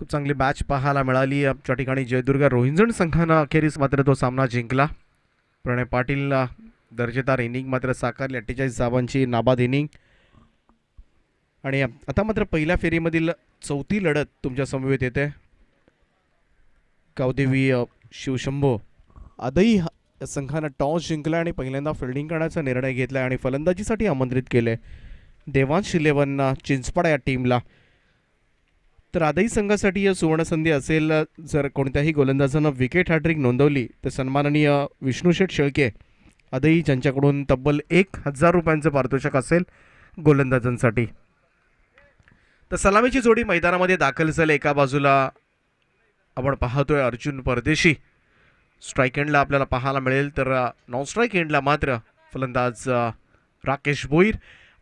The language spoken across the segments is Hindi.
खूप चांगली मॅच पाहायला मिळाली. आमच्या ठिकाणी जयदुर्गा रोहिंजण संघानं अखेरीस मात्र तो सामना जिंकला. प्रणय पाटील दर्जेदार इनिंग मात्र साकारली, 48 धावांची नाबाद इनिंग. आणि आता मात्र पहिल्या फेरीमधील चौथी लढत तुमच्या समवेत येते. गावदेवी शिवशंभो आदई संघानं टॉस जिंकला आणि पहिल्यांदा फिल्डिंग करण्याचा निर्णय घेतला आणि फलंदाजीसाठी आमंत्रित केले देवांश 11 चिंचपाडा या टीमला. तर आदई संघासाठी या सुवर्णसंधी असेल. जर कोणत्याही गोलंदाजानं विकेट हॅट्रिक नोंदवली तर सन्माननीय विष्णुशेठ शेळके आदई ज्यांच्याकडून तब्बल 1000 रुपयांचं पारितोषिक असेल गोलंदाजांसाठी. तर सलामीची जोडी मैदानामध्ये दाखल झाली. एका बाजूला आपण पाहतोय अर्जुन परदेशी, स्ट्राईक एंडला आपल्याला पाहायला मिळेल. तर नॉन स्ट्राईक एंडला मात्र फलंदाज राकेश भोईर.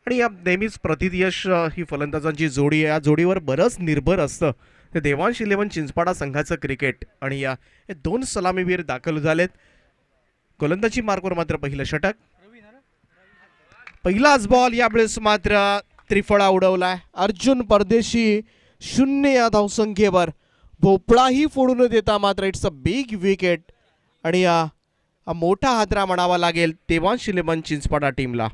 आणि या नेहमीच प्रतियश ही फलंदाजांची जोडी आहे. या जोडीवर बरंच निर्भर असतं ते देवांश 11 चिंचपाडा संघाचं क्रिकेट. आणि या दोन सलामीवीर दाखल झालेत. गोलंदाजी मार्कवर मात्र पहिलं षटक, पहिलाच बॉल. यावेळेस मात्र त्रिफळा उडवलाय अर्जुन परदेशी 0 या धावसंख्येवर. भोपळाही फोडून देता मात्र इट्स अ बिग विकेट. आणि हा मोठा हादरा म्हणावा लागेल देवांश 11 चिंचपाडा टीमला.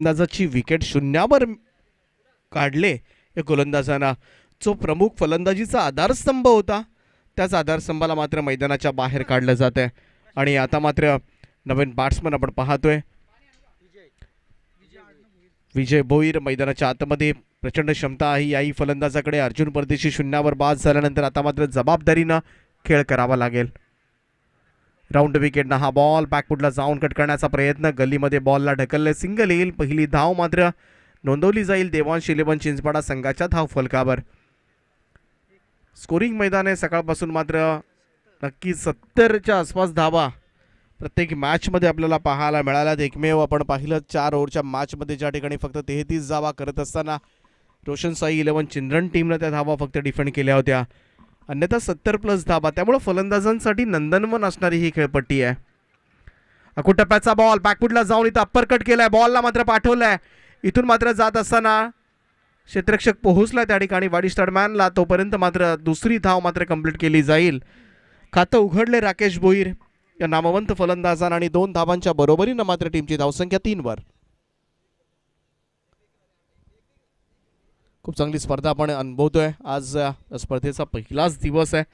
फलंदाजाची विकेट शून्यावर काढले या गोलंदाजांना. जो प्रमुख फलंदाजीचा आधारस्तंभ होता त्याच आधारस्तंभाला मात्र मैदानाच्या बाहेर काढलं जात आहे. आणि आता मात्र नवीन बॅट्समन आपण पाहतोय विजय भोईर. मैदानाच्या आतमध्ये प्रचंड क्षमता आहे याही फलंदाजाकडे. अर्जुन परदेशी शून्यावर बाद झाल्यानंतर आता मात्र जबाबदारीनं खेळ करावा लागेल. राऊंड विकेटनं हा बॉल बॅकफुटला जाऊन कट करण्याचा प्रयत्न, गल्लीमध्ये बॉलला ढकलले, सिंगल येईल. पहिली धाव मात्र नोंदवली जाईल देवांश 11 चिंचपाडा संघाच्या धाव फलकावर. स्कोरिंग मैदान आहे सकाळपासून. मात्र नक्की 70च्या आसपास धावा प्रत्येक मॅचमध्ये आपल्याला पाहायला मिळाल्यात. एकमेव आपण पाहिलं 4 ओव्हरच्या मॅचमध्ये ज्या ठिकाणी फक्त 33 धावा करत असताना रोशन साई 11 चिल्ड्रन टीमनं त्या धावा फक्त डिफेंड केल्या होत्या. अन्यथा 70+ धावा. त्यामुळे फलंदाजांसाठी नंदनवन असणारी ही खेळपट्टी आहे. अकुटप्प्याचा बॉल बॅकफुटला जाऊन इथं अप्पर कट केलाय, बॉलला मात्र पाठवलाय. इथून मात्र जात असताना क्षेत्ररक्षक पोहोचला त्या ठिकाणी वाडी स्टडमॅनला. तोपर्यंत मात्र दुसरी धाव मात्र कंप्लीट केली जाईल. खातं उघडले राकेश भोईर या नामवंत फलंदाजांना आणि 2 धावांच्या बरोबरीनं मात्र टीमची धावसंख्या 3 खूप चांगली स्पर्धा आपण अनुभवतोय. आज स्पर्धेचा पहिलाच दिवस आहे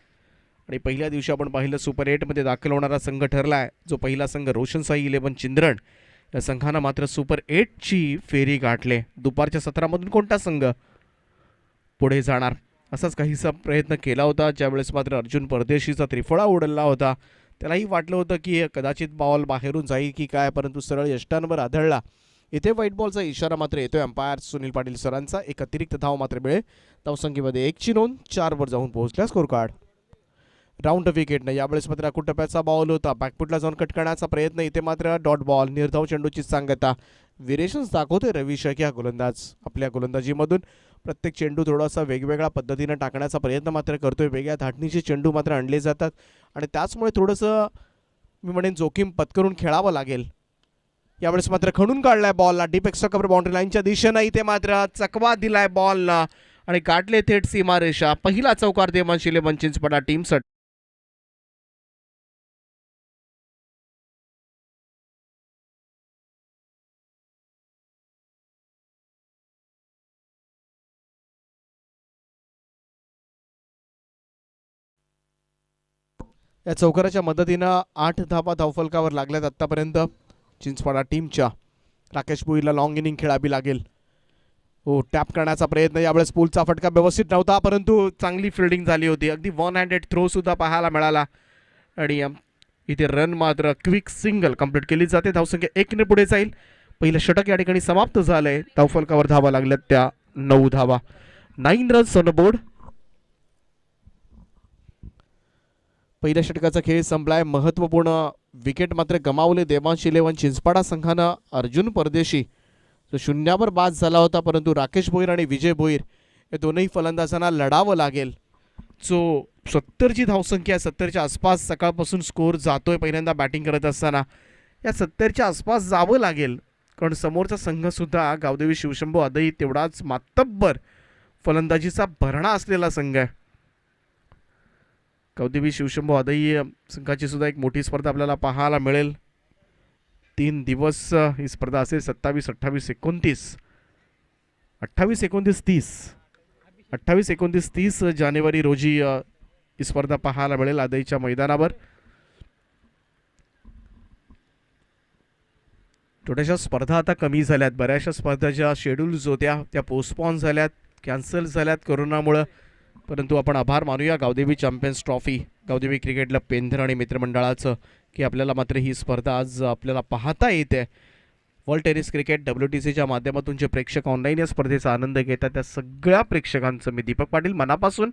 आणि पहिल्या दिवशी आपण पाहिलं सुपर 8मध्ये दाखल होणारा संघ ठरला आहे. जो पहिला संघ रोशन साई 11 चिंद्रण या संघानं मात्र सुपर 8ची फेरी गाठले. दुपारच्या सत्रामधून कोणता संघ पुढे जाणार असाच काहीसा प्रयत्न केला होता. ज्यावेळेस मात्र अर्जुन परदेशीचा त्रिफळा उडलला होता. त्यालाही वाटलं होतं की कदाचित बॉल बाहेरून जाईल की काय, परंतु सरळ यष्टांवर आदळला. इथे व्हाईट बॉलचा इशारा मात्र येतोय अंपायर सुनील पाटील सरांचा. एक अतिरिक्त धाव मात्र मिळेल. धावसंख्येमध्ये 1ची नोंद. 4 जाऊन पोहोचल्या स्कोर कार्ड. राऊंड विकेटनं यावेळेस मात्र अकुटप्प्याचा बॉल होता. बॅकफुटला जाऊन कट करण्याचा प्रयत्न. इथे मात्र डॉट बॉल. निर्धाव चेंडूची सांगता. व्हेरिएशन्स दाखवतोय रवी शेख या गोलंदाज. आपल्या गोलंदाजीमधून प्रत्येक चेंडू थोडासा वेगवेगळ्या पद्धतीनं टाकण्याचा प्रयत्न मात्र करतोय. वेगळ्या धाटणीचे चेंडू मात्र आणले जातात आणि त्याचमुळे थोडंसं मी म्हणेन जोखीम पत्करून खेळावं लागेल. यावेळेस मात्र खणून काढलाय बॉलला डीप एक्स्ट्रा कव्हर बाउंड्री लाईनच्या दिशेनं. इथे मात्र चकवा दिलाय बॉलला आणि गाठले थेट सीमारेषा. पहिला चौकार देवांश 11 चिंचपाडा टीमसाठी. या चौकाराच्या मदतीनं 8 धावा धावफलकावर लागल्यात आत्तापर्यंत चिंचपाडा टीमच्या. राकेश भोईरला लॉंग इनिंग खेळावी लागेल. हो, टॅप करण्याचा प्रयत्न. यावेळेस पूलचा फटका व्यवस्थित नव्हता परंतु चांगली फिल्डिंग झाली होती. अगदी 1 हँडेड थ्रो सुद्धा पाहायला मिळाला. आणि इथे रन मात्र क्विक सिंगल कंप्लीट केली जाते. धावसंख्या 1 ने पुढे जाईल. पहिलं षटक या ठिकाणी समाप्त झालंय. धावफलकावर धावा लागल्यात त्या 9 धावा. 9 रन्स ऑन बोर्ड. पहिल्या षटकाचा खेळ संपलाय. महत्वपूर्ण विकेट मात्र गमावले देवांश इलेव्हन चिंचपाडा संघानं. अर्जुन परदेशी जो शून्यावर बाद झाला होता, परंतु राकेश भोईर आणि विजय भोईर या दोनही फलंदाजांना लढावं लागेल. जो 70ची धावसंख्या आहे, 70च्या आसपास सकाळपासून स्कोर जातोय पहिल्यांदा बॅटिंग करत असताना. या 70च्या आसपास जावं लागेल, कारण समोरचा संघसुद्धा गावदेवी शिवशंभू आदही तेवढाच मातब्बर फलंदाजीचा भरणा असलेला संघ आहे. गावदेवी शिवशंभू आदही संघाची सुद्धा एक मोठी स्पर्धा आपल्याला पाहायला मिळेल. 3 दिवस ही स्पर्धा असेल. 27, 28, 29, 28, 29, 30, 28, 29, 30 जानेवारी रोजी ही स्पर्धा पाहायला मिळेल आदईच्या मैदानावर. थोड्याशा स्पर्धा आता कमी झाल्यात. बऱ्याचशा स्पर्धा ज्या शेड्यूल्स होत्या त्या पोस्टपॉन झाल्यात, कॅन्सल झाल्यात कोरोनामुळं. परंतु आपण आभार मानूया Gavdevi champions trophy, Gavdevi cricket club Pendhar आणि मित्रमंडळाचं, की आपल्याला मात्र ही स्पर्धा आज आपल्याला पाहता येते. वर्ल्ड टेनिस क्रिकेट WTCच्या माध्यमातून जे प्रेक्षक ऑनलाईन या स्पर्धेचा आनंद घेतात त्या सगळ्या प्रेक्षकांचं मी दीपक पाटील मनापासून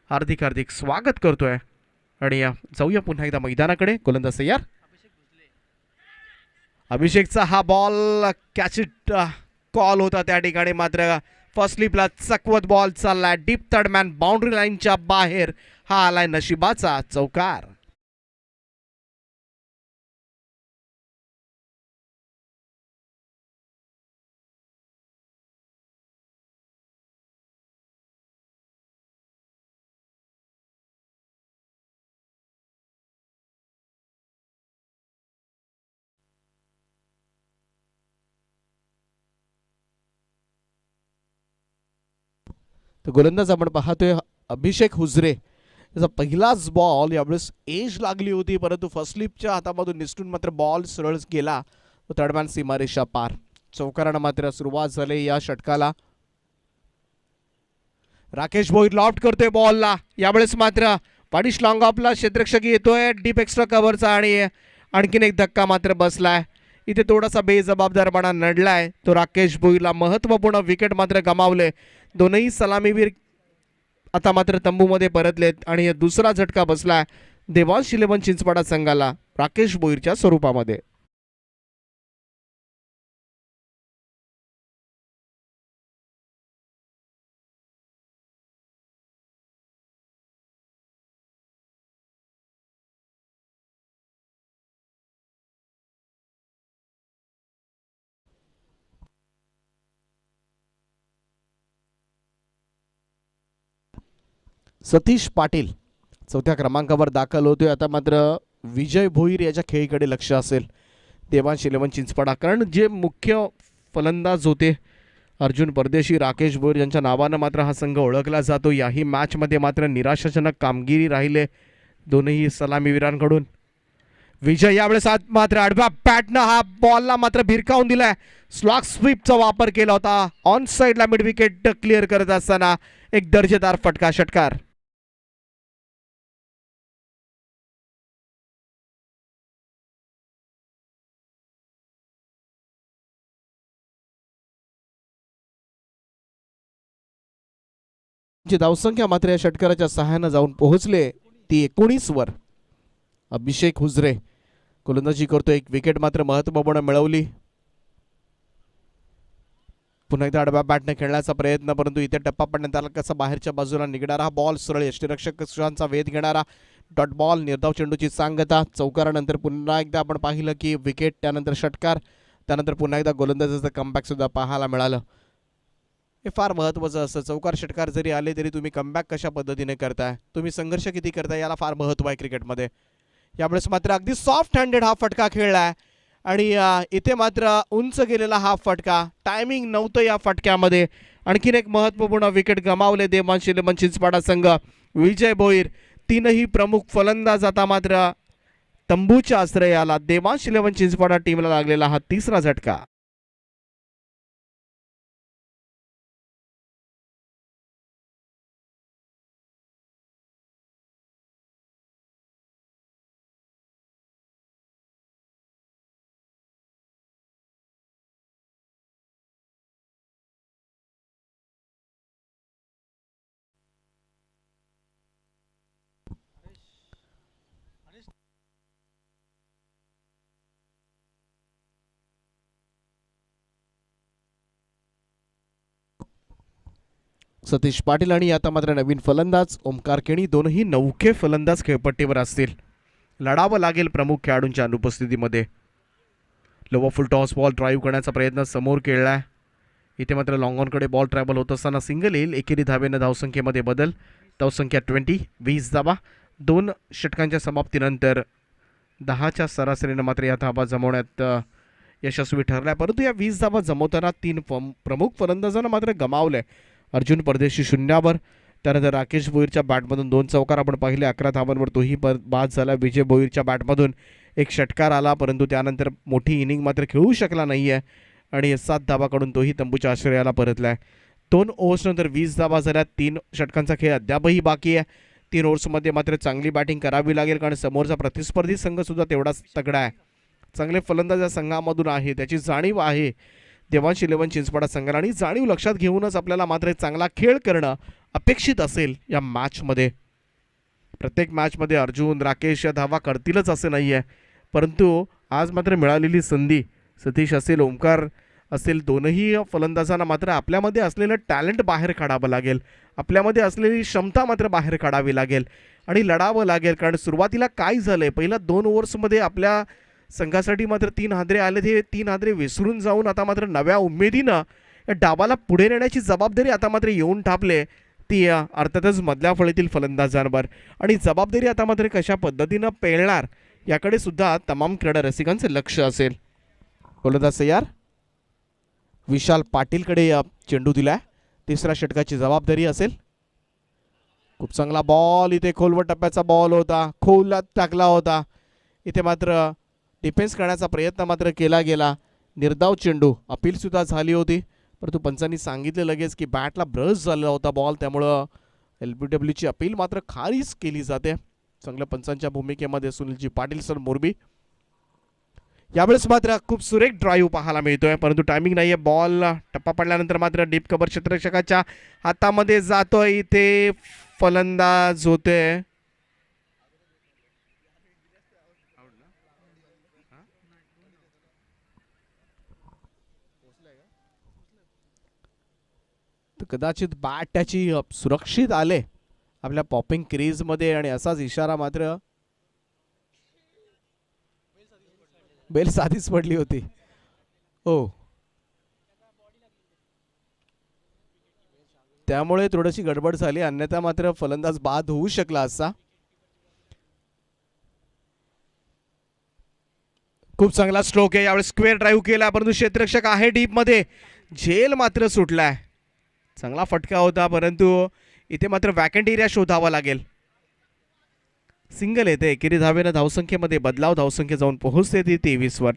हार्दिक हार्दिक स्वागत करतोय. आणि जाऊया पुन्हा एकदा मैदानाकडे. गोलंदाज तयार. अभिषेकचा हा बॉल कॅच इट कॉल होता त्या ठिकाणी. मात्र फर्स्ट स्लिपला चकवत बॉल चाललाय डीप थर्ड मॅन बाउंड्री लाईनच्या बाहेर. हा आलाय नशिबाचा चौकार. तर गोलंदाज आपण पाहतोय अभिषेक हुजरे. त्याचा पहिलाच बॉल यावेळेस एज लागली होती, परंतु फर्स्ट स्लिपच्या हातामधून निसटून मात्र बॉल सरळ गेला. थर्डमॅन सीमारेषा पार. चौकारानं मात्र सुरुवात झाली या षटकाला. राकेश भोईर लॉफ्ट करतोय बॉलला. यावेळेस मात्र पाडिश लॉंग ऑफला क्षेत्ररक्षक येतोय डीप एक्स्ट्रा कव्हरचा आणि आणखीन एक धक्का मात्र बसलाय. इथे थोडासा बेजबाबदारपणा नडलाय तो राकेश भोईरला. महत्वपूर्ण विकेट मात्र गमावले. दोनही सलामीवीर आता मात्र तंबूमध्ये परतलेत आणि दुसरा झटका बसलाय देवांश इलेव्हन चिंचपाडा संघाला राकेश भोईरच्या स्वरूपामध्ये. सतीश पाटील चौथ्या क्रमांकावर दाखल होतोय. आता मात्र विजय भोईर याच्या खेळीकडे लक्ष असेल देवांश इलेव्हन चिंचपाडा, कारण जे मुख्य फलंदाज होते अर्जुन परदेशी, राकेश भोईर यांच्या नावानं मात्र हा संघ ओळखला जातो. याही मॅचमध्ये मात्र निराशाजनक कामगिरी राहिले दोनही सलामीवीरांकडून. विजय यावेळेस मात्र आडव्या बॅटनं हा बॉलला मात्र भिरकावून दिलाय. स्लॉग स्वीपचा वापर केला होता. ऑन साईडला मिड विकेट क्लिअर करत असताना एक दर्जेदार फटका षटकार. जी धावसंख्या मात्र या षटकाराच्या सहाय्यानं जाऊन पोहोचले ती 19 वर. अभिषेक हुजरे गोलंदाजी करतो. एक विकेट मात्र महत्त्वपूर्ण मिळवली. पुन्हा एकदा आडव्या बॅटने खेळण्याचा प्रयत्न, परंतु इथे टप्पा पडण्यात आला. कसा बाहेरच्या बाजूला निघणारा बॉल सरळ यष्टीरक्षकांचा वेध घेणारा डॉट बॉल. निर्धाव चेंडूची सांगता. चौकारानंतर पुन्हा एकदा आपण पाहिलं की विकेट, त्यानंतर षटकार, त्यानंतर पुन्हा एकदा गोलंदाजाचं कमबॅक सुद्धा पाहायला मिळालं. हे फार महत्त्वाचं असतं. चौकार षटकार जरी आले तरी तुम्ही कमबॅक कशा पद्धतीने करताय, तुम्ही संघर्ष किती करताय, याला फार महत्त्व आहे क्रिकेटमध्ये. यावेळेस मात्र अगदी सॉफ्ट हँडेड हा फटका खेळलाय आणि इथे मात्र उंच गेलेला हा फटका. टायमिंग नव्हतं या फटक्यामध्ये. आणखीन एक महत्त्वपूर्ण विकेट गमावले देवांश इलेव्हन चिंचपाडा संघ. विजय भोईर, तीनही प्रमुख फलंदाज आता मात्र तंबूच्या आश्रयाला. देवांश इलेव्हन चिंचपाडा टीमला लागलेला हा तिसरा झटका. सतीश पाटील आणि आता मात्र नवीन फलंदाज ओमकार केणी दोनही नौके फलंदाज खेळपट्टीवर असतील. लढावं लागेल प्रमुख खेळाडूंच्या अनुपस्थितीमध्ये. लोवा फुल टॉस बॉल ड्राईव्ह करण्याचा प्रयत्न समोर केलाय. इथे मात्र लॉंग ऑनकडे बॉल ट्रॅव्हल होत असताना सिंगल येईल. एकेरी धावेनं धावसंख्येमध्ये बदल. धावसंख्या 20 धावा. 2 षटकांच्या समाप्तीनंतर 10च्या सरासरीनं मात्र या धावा जमवण्यात यशस्वी ठरलाय. परंतु या 20 धावा जमवताना 3 प्रमुख फलंदाजांना मात्र गमावलंय. अर्जुन परदेशी शून्यावर. त्यानंतर राकेश भोईरच्या बॅटमधून 2 चौकार आपण पाहिले. 11 धावांवर तोही बाद झाला. विजय भोईरच्या बॅटमधून 1 षटकार आला, परंतु त्यानंतर मोठी इनिंग मात्र खेळू शकला नाही आहे आणि 7 धावाकडून तोही तंबूच्या आश्रयाला परतलाय. 2 ओव्हर्सनंतर 20 धावा झाल्या. 3 षटकांचा खेळ अद्यापही बाकी आहे. 3 ओव्हर्समध्ये मात्र चांगली बॅटिंग करावी लागेल, कारण समोरचा प्रतिस्पर्धी संघसुद्धा तेवढाच तगडा आहे. चांगले फलंदाज या संघामधून आहे, त्याची जाणीव आहे देवांश इलेव्हन चिंचवडा संघाला, आणि जाणीव लक्षात घेऊनच आपल्याला मात्र चांगला खेळ करणं अपेक्षित असेल या मॅचमध्ये. प्रत्येक मॅचमध्ये अर्जुन राकेश या धावा करतीलच असे नाही आहे, परंतु आज मात्र मिळालेली संधी सतीश असेल ओमकार असेल दोनही फलंदाजांना मात्र आपल्यामध्ये असलेलं टॅलेंट बाहेर काढावं लागेल. आपल्यामध्ये असलेली क्षमता मात्र बाहेर काढावी लागेल आणि लढावं लागेल. कारण सुरुवातीला काय झालंय, पहिल्या 2 ओव्हर्समध्ये आपल्या संघासाठी मात्र 3 हादरे आले. ते 3 हादरे विसरून जाऊन आता मात्र नव्या उमेदीनं या डावाला पुढे नेण्याची जबाबदारी आता मात्र येऊन ठापले ती अर्थातच मधल्या फळीतील फलंदाजांवर. आणि जबाबदारी आता मात्र कशा पद्धतीनं पेलणार याकडे सुद्धा तमाम क्रीडा रसिकांचे लक्ष असेल. फलंदाज तयार. विशाल पाटीलकडे चेंडू दिलाय. 3ऱ्या षटकाची जबाबदारी असेल. खूप चांगला बॉल. इथे खोलवर टप्प्याचा बॉल होता, खोलात टाकला होता. इथे मात्र डिफेन्स करण्याचा प्रयत्न मात्र केला गेला. निर्धाव चेंडू. अपील सुद्धा झाली होती, परंतु पंचांनी सांगितले लगेच की बॅटला ब्रश झालेला होता बॉल, त्यामुळं LBWची अपील मात्र खारिज केली जाते. चांगल्या पंचांच्या भूमिकेमध्ये सुनीलजी पाटील सर मोरबी. यावेळेस मात्र खूप सुरेख ड्राईव्ह पाहायला मिळतोय, परंतु टायमिंग नाहीये. बॉल टप्पा पडल्यानंतर मात्र डीप कव्हर क्षेत्ररक्षकाच्या हातामध्ये जातोय. इथे फलंदाज होते कदाचित बॅट त्याची सुरक्षित आले आपल्या पॉपिंग क्रीजमध्ये, आणि असाच इशारा मात्र बेल साधीच पडली होती. हो, त्यामुळे थोडीशी गडबड झाली, अन्यथा मात्र फलंदाज बाद होऊ शकला असता. खूप चांगला स्ट्रोक आहे. यावेळी स्क्वेअर ड्राईव्ह केला, परंतु क्षेत्ररक्षक आहे डीप मध्ये. झेल मात्र सुटलाय. चांगला फटका होता, परंतु इथे मात्र वॅकंट एरिया शोधावा लागेल. सिंगल येते. एकेरी धावेनं धावसंख्येमध्ये बदलाव. धावसंख्या जाऊन पोहोचते ती 23 वर.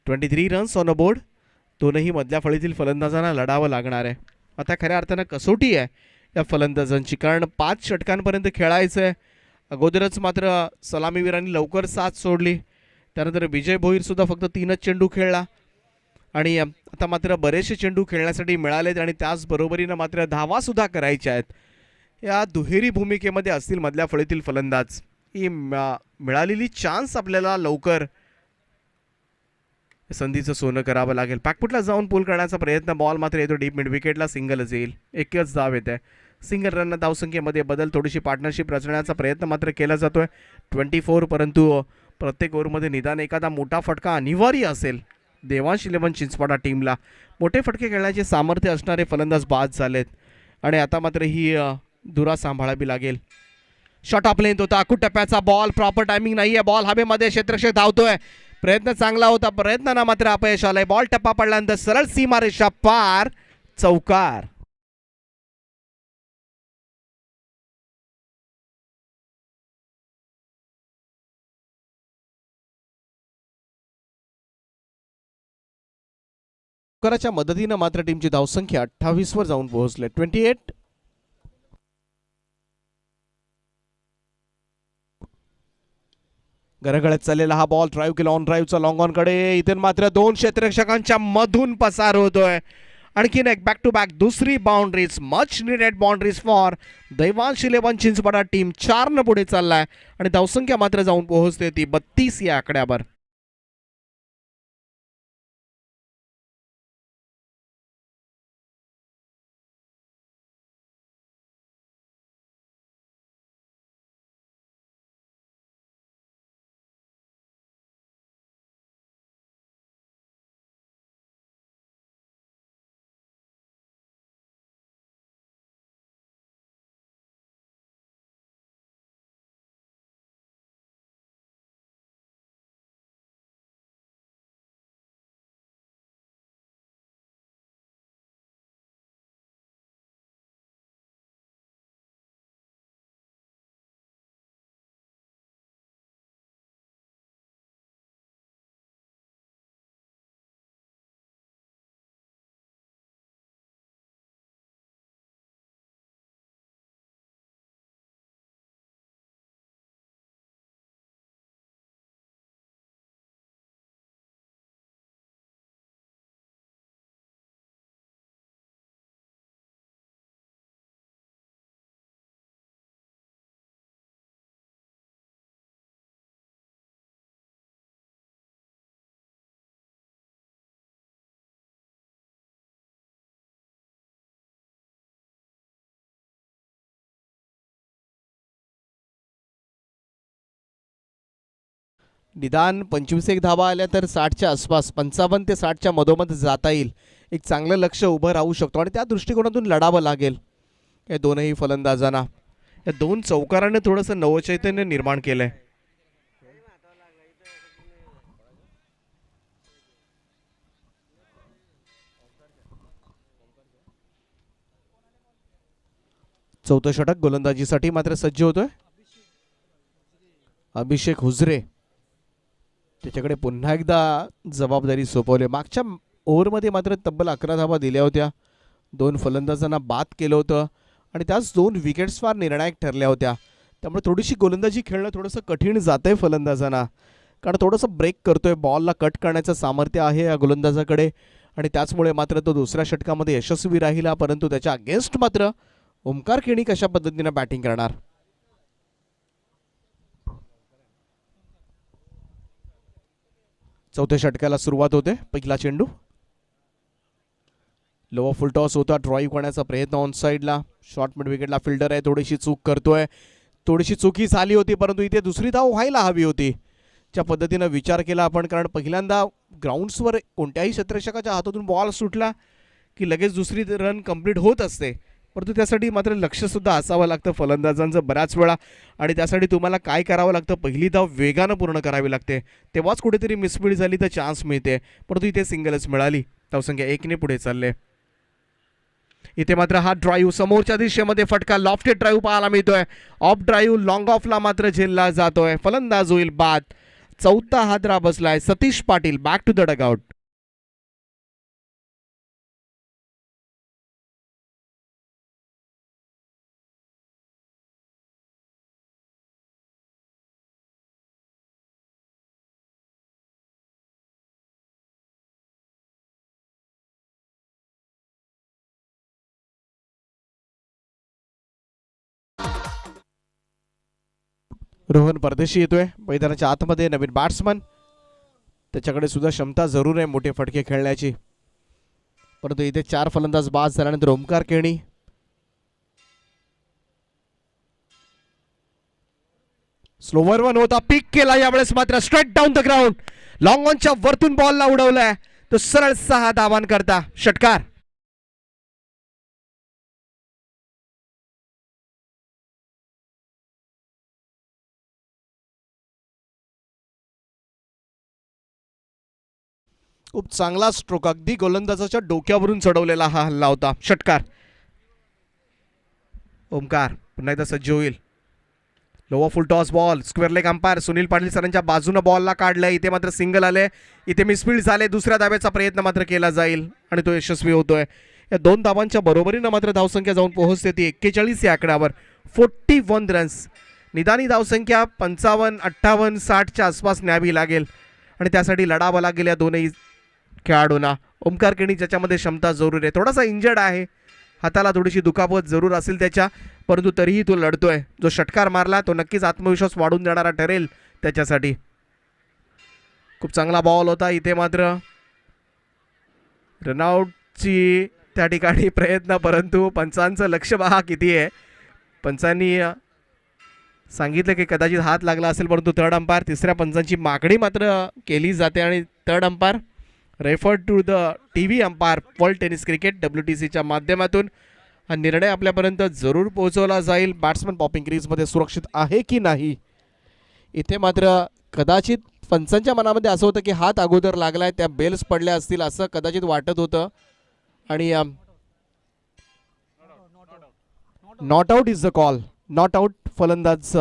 23 रन्स ऑन अ बोर्ड. दोनही मधल्या फळीतील फलंदाजांना लढावं लागणार आहे. आता खऱ्या अर्थानं कसोटी आहे या फलंदाजांची, कारण 5 षटकांपर्यंत खेळायचं आहे. अगोदरच मात्र सलामीवीरांनी लवकर साथ सोडली. त्यानंतर विजय भोईर सुद्धा फक्त 3च चेंडू खेळला, आणि आता मात्र बरेचसे चेंडू खेळण्यासाठी मिळालेत, आणि त्याचबरोबरीनं मात्र धावा सुद्धा करायच्या आहेत. या दुहेरी भूमिकेमध्ये असतील मधल्या फळीतील फलंदाज. ही मिळालेली चान्स आपल्याला लवकर संधीचं सोनं करावं लागेल. पॅकपुटला जाऊन पूल करण्याचा प्रयत्न. बॉल मात्र येतो डीप मिड विकेटला. सिंगलच येईल. एकच धाव येते. सिंगल रन धावसंख्येमध्ये बदल. थोडीशी पार्टनरशिप रचण्याचा प्रयत्न मात्र केला जातोय. 24, परंतु प्रत्येक ओव्हरमध्ये निदान एखादा मोठा फटका अनिवार्य असेल देवांश इलेव्हन चिंचवडा टीमला. मोठे फटके खेळण्याचे सामर्थ्य असणारे फलंदाज बाद झालेत, आणि आता मात्र ही धुरा सांभाळावी लागेल. शॉट ऑफ लेंथ होता. आखूड टप्प्याचा बॉल. प्रॉपर टायमिंग नाहीये. बॉल हवेमध्ये. क्षेत्ररक्षक धावतोय. प्रयत्न चांगला होता, प्रयत्नांना मात्र अपयश आलंय. बॉल टप्पा पडल्यानंतर सरळ सीमारेषा पार. चौकार. चौकाराच्या मदतीनं मात्र टीमची धावसंख्या 28 वर जाऊन पोहोचले. 28. गरगळत चाललेला हा बॉल ड्राईव्ह केला. ऑन ड्राईव्हचा लॉंग ऑन कडे. इथे मात्र 2 क्षेत्ररक्षकांच्या मधून पसार होतोय. आणखीन एक बॅक टू बॅक दुसरी boundaries. Much needed boundaries for Devansh eleven Chinchwada team. 4 न पुढे चाललाय, आणि धावसंख्या मात्र जाऊन पोहोचते ती 32 या आकड्यावर. निदान 25 धावा आल्या तर 60च्या आसपास 55 ते 60च्या मधोमध जाता येईल. एक चांगलं लक्ष उभं राहू शकतो आणि त्या दृष्टिकोनातून लढावं लागेल या दोनही फलंदाजांना. या दोन चौकाराने थोडंसं नवचैतन्य निर्माण केलंय. चौथं षटक गोलंदाजीसाठी मात्र सज्ज होतोय अभिषेक हुजरे. त्याच्याकडे पुन्हा एकदा जबाबदारी सोपवली. मागच्या ओव्हरमध्ये मात्र तब्बल 11 धावा दिल्या होत्या. 2 फलंदाजांना बाद केलं होतं आणि त्याच 2 विकेट्स फार निर्णायक ठरल्या होत्या. त्यामुळे थोडीशी गोलंदाजी खेळणं थोडंसं कठीण जातंय फलंदाजांना, कारण थोडंसं ब्रेक करतोय. बॉलला कट करण्याचं सामर्थ्य आहे या गोलंदाजाकडे आणि त्याचमुळे मात्र तो दुसऱ्या षटकामध्ये यशस्वी राहिला. परंतु त्याच्या अगेन्स्ट मात्र ओमकार केणी कशा पद्धतीनं बॅटिंग करणार. चौथ्या षटकाला सुरुवात होते. पहिला चेंडू लोअर फुल टॉस होता. ड्राईव्ह करण्याचा प्रयत्न ऑन साईडला. शॉर्ट मिड विकेटला फिल्डर आहे, थोडीशी चूक करतोय. थोडीशी चुकी झाली होती परंतु इथे दुसरी धाव व्हायला हवी होती. ज्या पद्धतीनं विचार केला आपण, कारण पहिल्यांदा ग्राउंड्सवर कोणत्याही क्षेत्ररक्षकाच्या हातातून बॉल सुटला की लगेच दुसरी रन कंप्लीट होत असते. परंतु त्यासाठी मात्र लक्षसुद्धा असावं लागतं फलंदाजांचं बऱ्याच वेळा आणि त्यासाठी तुम्हाला काय करावं लागतं, पहिली धाव वेगानं पूर्ण करावी लागते. तेव्हाच कुठेतरी मिसफील्ड झाली तर चान्स मिळते. परंतु इथे सिंगलच मिळाली. धावसंख्या 1ने पुढे चालले. इथे मात्र हा ड्राईव्ह समोरच्या दिशेमध्ये फटका लॉफ्टेड ड्राईव्ह पाहायला मिळतोय. ऑफ ड्राईव्ह लॉंग ऑफला मात्र झेलला जातोय. फलंदाज होईल बाद. चौथा हादरा बसलाय. Satish Patil back to the dugout. Rohan Pardeshi येतोय मैदानाच्या आतमध्ये. नवीन बॅट्समन, त्याच्याकडे सुद्धा क्षमता जरूर आहे मोठे फटके खेळण्याची. परंतु इथे 4 फलंदाज बाद झाल्यानंतर ओमकार केणी स्लोवर वन होता, पिक केला. यावेळेस मात्र straight down the ground. Long ऑनच्या वरतून बॉलला उडवलाय. तो सरळ 6 धावांकरता षटकार. खूप चांगला स्ट्रोक, अगदी गोलंदाजाच्या डोक्यावरून चढवलेला हा हल्ला होता. षटकार. ओमकार पुन्हा एकदा सज्ज होईल. Lower full toss ball. Square leg umpire Sunil Patil सरांच्या बाजूने बॉलला काढलंय. इथे मात्र सिंगल आले. इथे मिसफील्ड झाले. दुसऱ्या धाब्याचा प्रयत्न मात्र केला जाईल आणि तो यशस्वी होतोय. या 2 धावांच्या बरोबरीनं मात्र धावसंख्या जाऊन पोहोचते ती 41 या आकड्यावर. 41 रन्स. निदानी धावसंख्या 55, 58, 60च्या आसपास न्यावी लागेल आणि त्यासाठी लढावं लागेल या दोनही खेळाडूंना. ओमकार केणी ज्याच्यामध्ये क्षमता जरूर आहे, थोडासा इंजर्ड आहे, हाताला थोडीशी दुखापत जरूर असेल त्याच्या, परंतु तरीही तो लढतोय. जो षटकार मारला तो नक्कीच आत्मविश्वास वाढून देणारा ठरेल त्याच्यासाठी. खूप चांगला बॉल होता. इथे मात्र रनआउटची त्या ठिकाणी प्रयत्न, परंतु पंचांचं लक्ष पहा किती आहे. पंचांनी सांगितलं की कदाचित हात लागला असेल, परंतु थर्ड अंपायर, तिसऱ्या पंचांची मागणी मात्र केली जाते आणि third umpire refer to the TV umpire world tennis cricket WTCच्या माध्यमातून हा निर्णय आपल्यापर्यंत जरूर पोहोचवला जाईल. बॅट्समन पॉपिंग क्रीजमध्ये सुरक्षित आहे की नाही. इथे मात्र कदाचित पंचांच्या मनामध्ये असं होतं की हात अगोदर लागलाय, त्या बेल्स पडल्या असतील असं कदाचित वाटत होतं आणि not out is the call. Not out. फलंदाज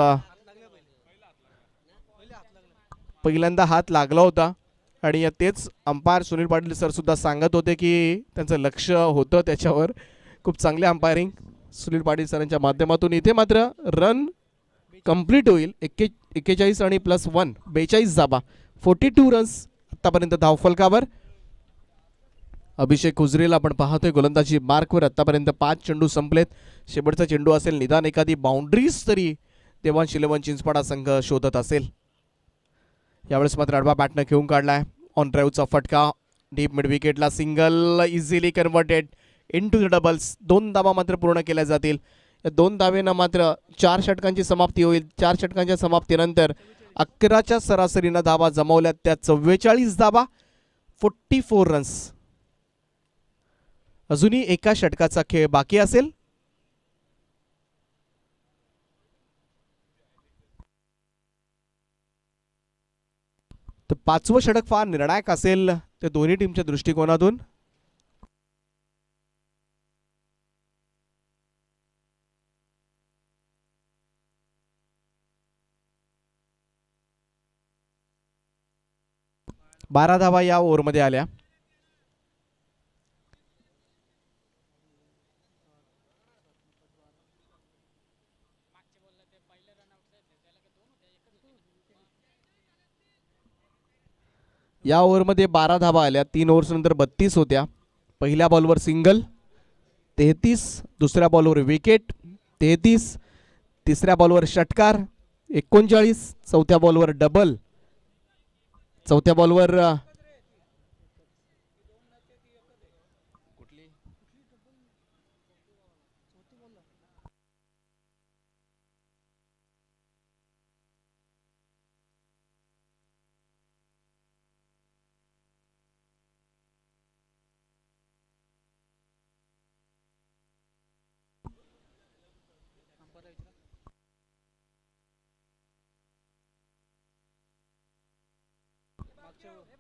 पहिल्यांदा हात लागला होता आणि तेच अंपायर सुनील पाटील सर सुद्धा सांगत होते की त्यांचं लक्ष होतं त्याच्यावर. खूप चांगले अंपायरिंग सुनील पाटील सरांच्या माध्यमातून. इथे मात्र रन कंप्लीट होईल. 41 आणि +1 42 धाबा. 42 रन्स आत्तापर्यंत धावफलकावर. अभिषेक हुजरेला आपण पाहतोय गोलंदाजी मार्कवर. आत्तापर्यंत 5 चेंडू संपलेत. शेवटचा चेंडू असेल, निदान एखादी बाउंड्रीज तरी देवांश इलेव्हन चिंचपाडा संघ शोधत असेल. यावेळेस मात्र आडवा बॅटनं घेऊन काढलाय. ऑन ड्राईव्हचा फटका डीप मिड विकेटला. Single easily converted into the doubles. 2 धावा मात्र पूर्ण केल्या जातील. या 2 धावेनं मात्र 4 षटकांची समाप्ती होईल. 4 षटकांच्या समाप्तीनंतर 11च्या सरासरीनं धावा जमवल्यात, त्या 44 धावा, 44 रन्स. अजूनही एका षटकाचा खेळ बाकी असेल. तर 5वं षटक फार निर्णायक असेल ते दोन्ही टीमच्या दृष्टिकोनातून. बारा धावा या ओव्हरमध्ये आल्या. या ओव्हरमध्ये 12 धावा आल्या. 3 ओव्हर्स नंतर 32 होत्या. पहिल्या बॉलवर सिंगल 33, दुसऱ्या बॉलवर विकेट 33, तिसऱ्या बॉलवर षटकार 39, चौथ्या बॉलवर डबल, चौथ्या बॉलवर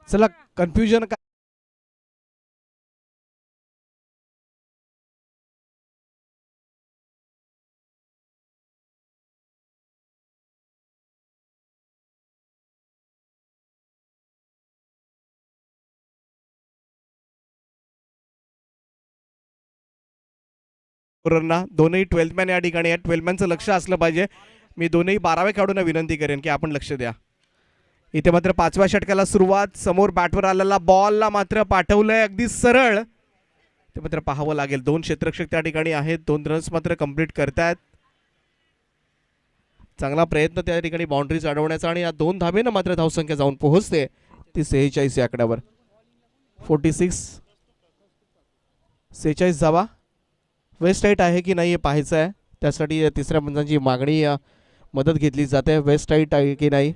चला कन्फ्युजन का दोनही 12 मॅन या ठिकाणी आहेत. 12 मॅनचं लक्ष असलं पाहिजे. मी दोनही 12व्या खेळाडूंना विनंती करेन की आपण लक्ष द्या. इथे मात्र 5व्या षटकाला सुरुवात. समोर बॅटवर आलेला बॉलला मात्र पाठवलंय अगदी सरळ. ते मात्र पाहावं लागेल. 2 क्षेत्ररक्षक त्या ठिकाणी आहेत. 2 रन्स मात्र कंप्लीट करतायत. चांगला प्रयत्न त्या ठिकाणी बाउंड्रीज अडवण्याचा आणि या 2 धावेनं मात्र धावसंख्या जाऊन पोहोचते ती 46 या आकड्यावर. 46 46 धावा. वेस्ट हाईट आहे की नाही हे पाहायचं आहे. त्यासाठी तिसऱ्या पंचांची मागणी मदत घेतली जाते. वेस्ट हाईट आहे की नाही,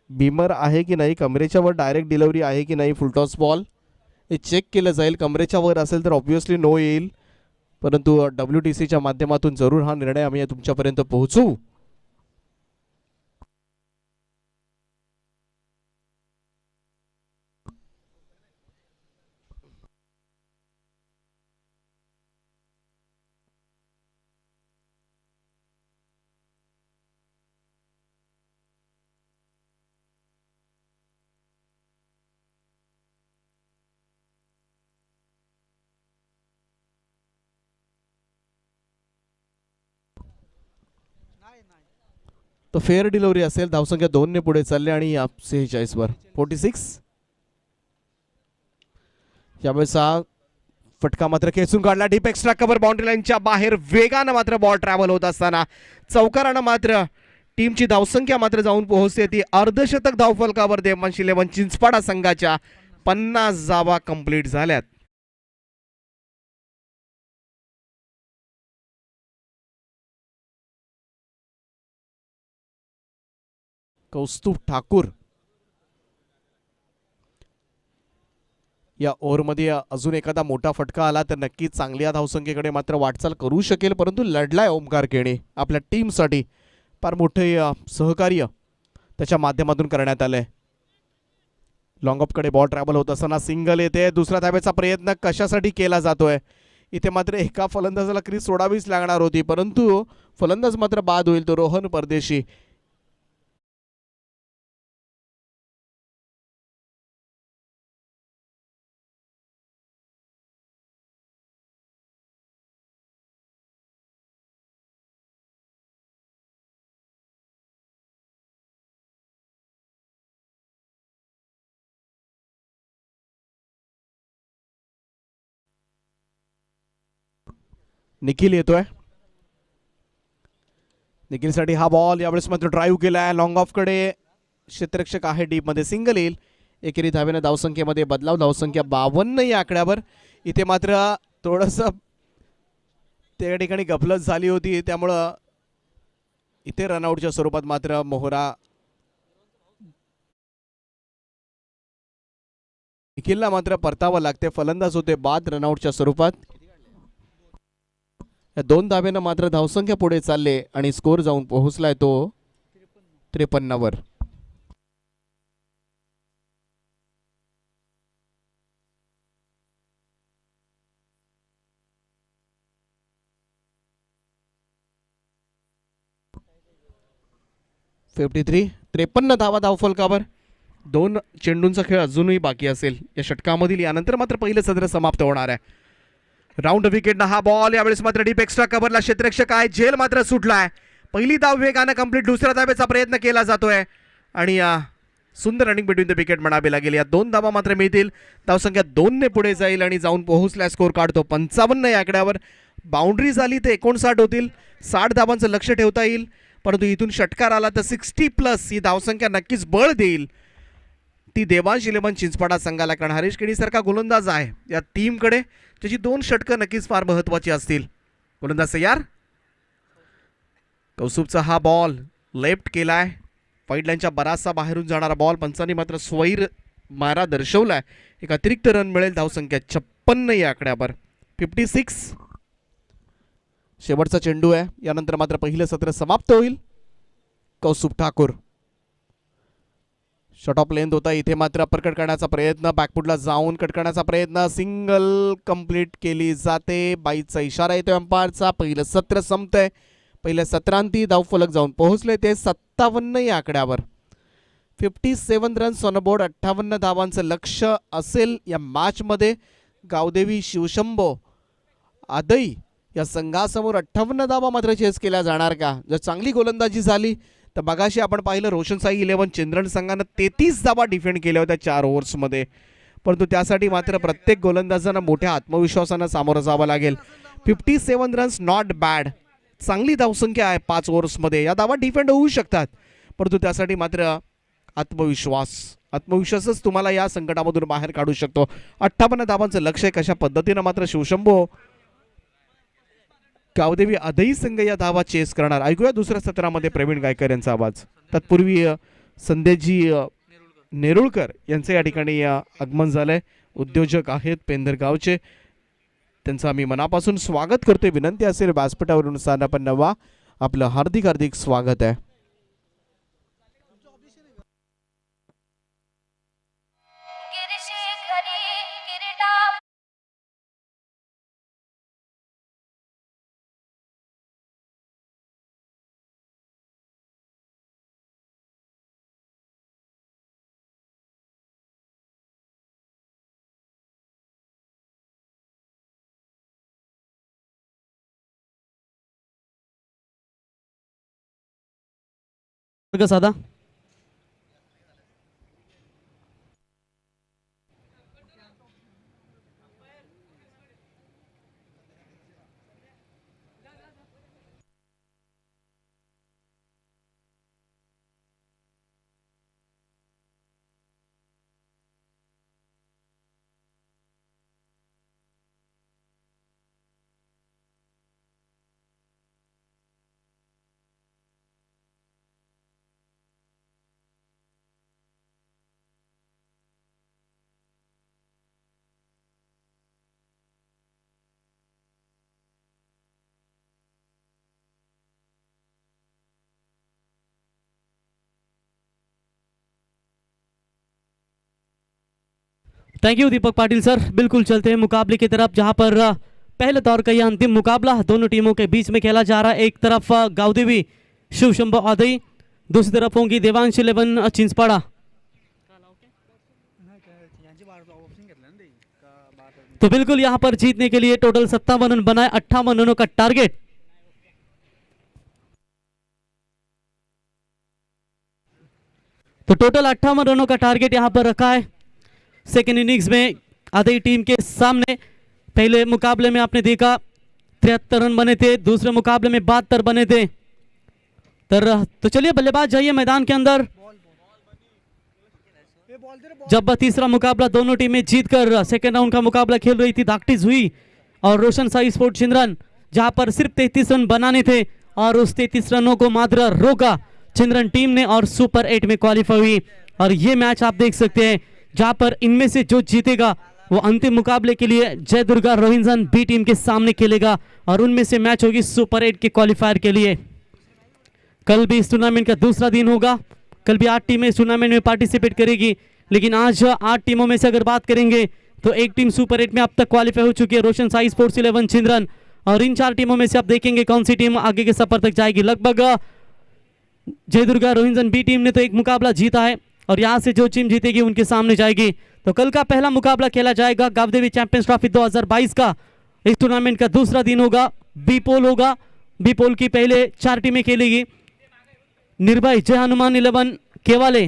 बीमर आहे की नाही, कमरेच्या वर डायरेक्ट डिलिव्हरी आहे की नाही, फुलटॉस बॉल हे चेक केलं जाईल. कमरेच्या वर असेल तर ऑब्व्हियसली नो येईल, परंतु WTCच्या माध्यमातून जरूर हा निर्णय आम्ही तुमच्यापर्यंत पोहोचू. तो फेअर डिलिव्हरी असेल. धावसंख्या 2 ने पुढे चालले आणि 46 वर 46. यावेळेस हा फटका मात्र खेचून काढला. डीप एक्स्ट्रा कव्हर बाउंड्री लाईनच्या बाहेर वेगानं मात्र बॉल ट्रॅव्हल होत असताना चौकारानं मात्र टीमची धावसंख्या मात्र जाऊन पोहोचते ती अर्धशतक धावफलकावर. देवांश 11 चिंचपाडा संघाच्या 50 धावा कंप्लीट झाल्यात. कौस्तुभ ठाकूर या ओव्हरमध्ये अजून एखादा मोठा फटका आला तर नक्कीच चांगल्या धावसंख्येकडे मात्र वाटचाल करू शकेल, परंतु लढलाय ओमकार केणे. आपल्या टीमसाठी फार मोठे सहकार्य त्याच्या माध्यमातून करण्यात आलंय. लॉंग ऑफकडे बॉल ट्रॅव्हल होत असताना सिंगल येते. दुसऱ्या धाब्याचा प्रयत्न कशासाठी केला जातोय. इथे मात्र एका फलंदाजाला क्रीज सोडावीच लागणार होती, परंतु फलंदाज मात्र बाद होईल. तो रोहन परदेशी. निखिल येतोय. निखिलसाठी हा बॉल. यावेळेस मात्र ड्राईव्ह केलाय लॉंग ऑफकडे. क्षेत्ररक्षक आहे डीप मध्ये. सिंगल येईल. एकेरी धावेनं धावसंख्येमध्ये बदलाव. धावसंख्या 52 या आकड्यावर. इथे मात्र थोडंसं त्या ठिकाणी गफलत झाली होती, त्यामुळं इथे रनआउटच्या स्वरूपात मात्र मोहरा निखिलला मात्र परतावं लागते. फलंदाज होते बाद रनआउटच्या स्वरूपात. या 2 धाब्यानं मात्र धावसंख्या पुढे चालले आणि स्कोर जाऊन पोहोचलाय तो 53 वर. (53) 53 धावा धावफलकावर. 2 चेंडूंचा खेळ अजूनही बाकी असेल या षटकामधील. यानंतर मात्र पहिलं सत्र समाप्त होणार आहे. राऊंड विकेटनं हा बॉल. यावेळेस मात्र डीप एक्स्ट्रा कव्हरला क्षेत्ररक्षक आहे. झेल मात्र सुटलाय. पहिली धाव वेगानं कंप्लीट. दुसऱ्या धावेचा प्रयत्न केला जातोय आणि सुंदर रनिंग बिटवीन द विकेट म्हणावे लागेल. या 2 धावा मात्र मिळतील. धावसंख्या 2 ने पुढे जाईल आणि जाऊन पोहोचल्या. स्कोर काढतो 55 या आकड्यावर. बाउंड्री झाली तर 59 होतील. 60 धावांचं लक्ष ठेवता येईल. परंतु इथून षटकार आला तर 60+ ही धावसंख्या नक्कीच बळ देईल. ती देवांश इलेव्हन चिंचपाडा संघाला. कारण हरीश केणीसारखा गोलंदाज आहे या टीमकडे, त्याची 2 षटकं नक्कीच फार महत्वाची असतील. गोलंदाज तयार. कौस्तुभचा हा बॉल लेफ्ट केलाय. वाईड लाईनच्या बराचसा बाहेरून जाणारा बॉल. पंचांनी मात्र स्वैर मारा दर्शवलाय. एक अतिरिक्त रन मिळेल. धावसंख्या 56 या आकड्यावर. 56. शेवटचा चेंडू आहे. यानंतर मात्र पहिलं सत्र समाप्त होईल. कौस्तुभ ठाकूर शॉट ऑफ लेंथ होता. इथे मात्र अपर कट करण्याचा प्रयत्न. बॅकफुटला जाऊन कट करण्याचा प्रयत्न. सिंगल कंप्लीट केली जाते. बाईचा इशारा येतो अंपायरचा. पहिलं सत्र संपतंय. पहिल्या सत्रांती धावफलक जाऊन पोहोचले ते 57 या आकड्यावर. 57 रन्स ऑन बोर्ड. 58 धावांचं लक्ष असेल या मॅचमध्ये. गावदेवी शिवशंभो आदई या संघासमोर 58 धावा मात्र चेस केल्या जाणार का? जर चांगली गोलंदाजी झाली तर मगाशी आपण पाहिलं रोशनशाही इलेव्हन चिंद्रण संघानं 33 धावा डिफेंड केल्या होत्या 4 ओव्हर्समध्ये. परंतु त्यासाठी मात्र प्रत्येक गोलंदाजांना मोठ्या आत्मविश्वासानं सामोरं जावं लागेल. 57 रन्स नॉट बॅड. चांगली धावसंख्या आहे 5 ओव्हर्समध्ये. या धावा डिफेंड होऊ शकतात, परंतु त्यासाठी मात्र आत्मविश्वासच तुम्हाला या संकटामधून बाहेर काढू शकतो. 58 धावांचं लक्ष आहे. कशा पद्धतीनं मात्र शिवशंभो गावदेवी आदई संघ या धावा चेस करणार ऐकूया दुसऱ्या सत्रामध्ये प्रवीण गायकर यांचा आवाज. तत्पूर्वी संदेशजी नेरुळकर यांचे या ठिकाणी आगमन झालंय. उद्योजक आहेत पेंधरगावचे. त्यांचं आम्ही मनापासून स्वागत करतोय. विनंती असेल व्यासपीठावरून स्थानापन्न नवा आपलं हार्दिक हार्दिक स्वागत आहे. साधा thank you Deepak Patil sir. बिल्कुल चलते हैं मुकाबले की तरफ, जहां पर पहले दौर का यह अंतिम मुकाबला दोनों टीमों के बीच में खेला जा रहा है. एक तरफ गावदेवी शिवशंभो आदई, दूसरी तरफ होंगी देवांश इलेवन चिंचपाड़ा. तो बिल्कुल यहां पर जीतने के लिए टोटल 57 रन बनाए. 58 रनों का टारगेट. तो टोटल 58 रनों का टारगेट यहां पर रखा है सेकेंड इनिंग्स में आदई टीम के सामने. पहले मुकाबले में आपने देखा 73 रन बने थे, दूसरे मुकाबले में 72 बने थे. तो चलिए बल्लेबाज जाइए मैदान के अंदर. जब तीसरा मुकाबला दोनों टीमें जीतकर सेकेंड राउंड का मुकाबला खेल रही थी, धाकटीज हुई और रोशन साई स्पोर्ट चिंद्रन, जहां पर सिर्फ 33 रन बनाने थे और उस 33 रनों को मात्र रोका चिंद्रन टीम ने और सुपर 8 में क्वालिफाई हुई. और ये मैच आप देख सकते हैं जहां पर इनमें से जो जीतेगा वो अंतिम मुकाबले के लिए जय दुर्गा रोहिंजन बी टीम के सामने खेलेगा और उनमें से मैच होगी सुपर 8 के क्वालिफायर के लिए। कल भी इस टूर्नामेंट का दूसरा दिन होगा। कल भी 8 टीमें इस टूर्नामेंट में पार्टिसिपेट करेगी, लेकिन आज 8 टीमों में से अगर बात करेंगे तो एक टीम सुपर 8 में अब तक क्वालिफाई हो चुकी है, रोशन साई स्पोर्ट्स 11 छिंदरन। और इन 4 टीमों में से आप देखेंगे कौन सी टीम आगे के सफर तक जाएगी। लगभग जय दुर्गा रोहिंजन बी टीम ने तो एक मुकाबला जीता है और यहाँ से जो टीम जीतेगी उनके सामने जाएगी। तो कल का पहला मुकाबला खेला जाएगा गावदेवी चैंपियंस ट्रॉफी 2022 का। इस टूर्नामेंट का दूसरा दिन होगा, बी पोल होगा। बी पोल की पहले 4 टीमें खेलेगी। निर्भय जय हनुमान 11 केवाले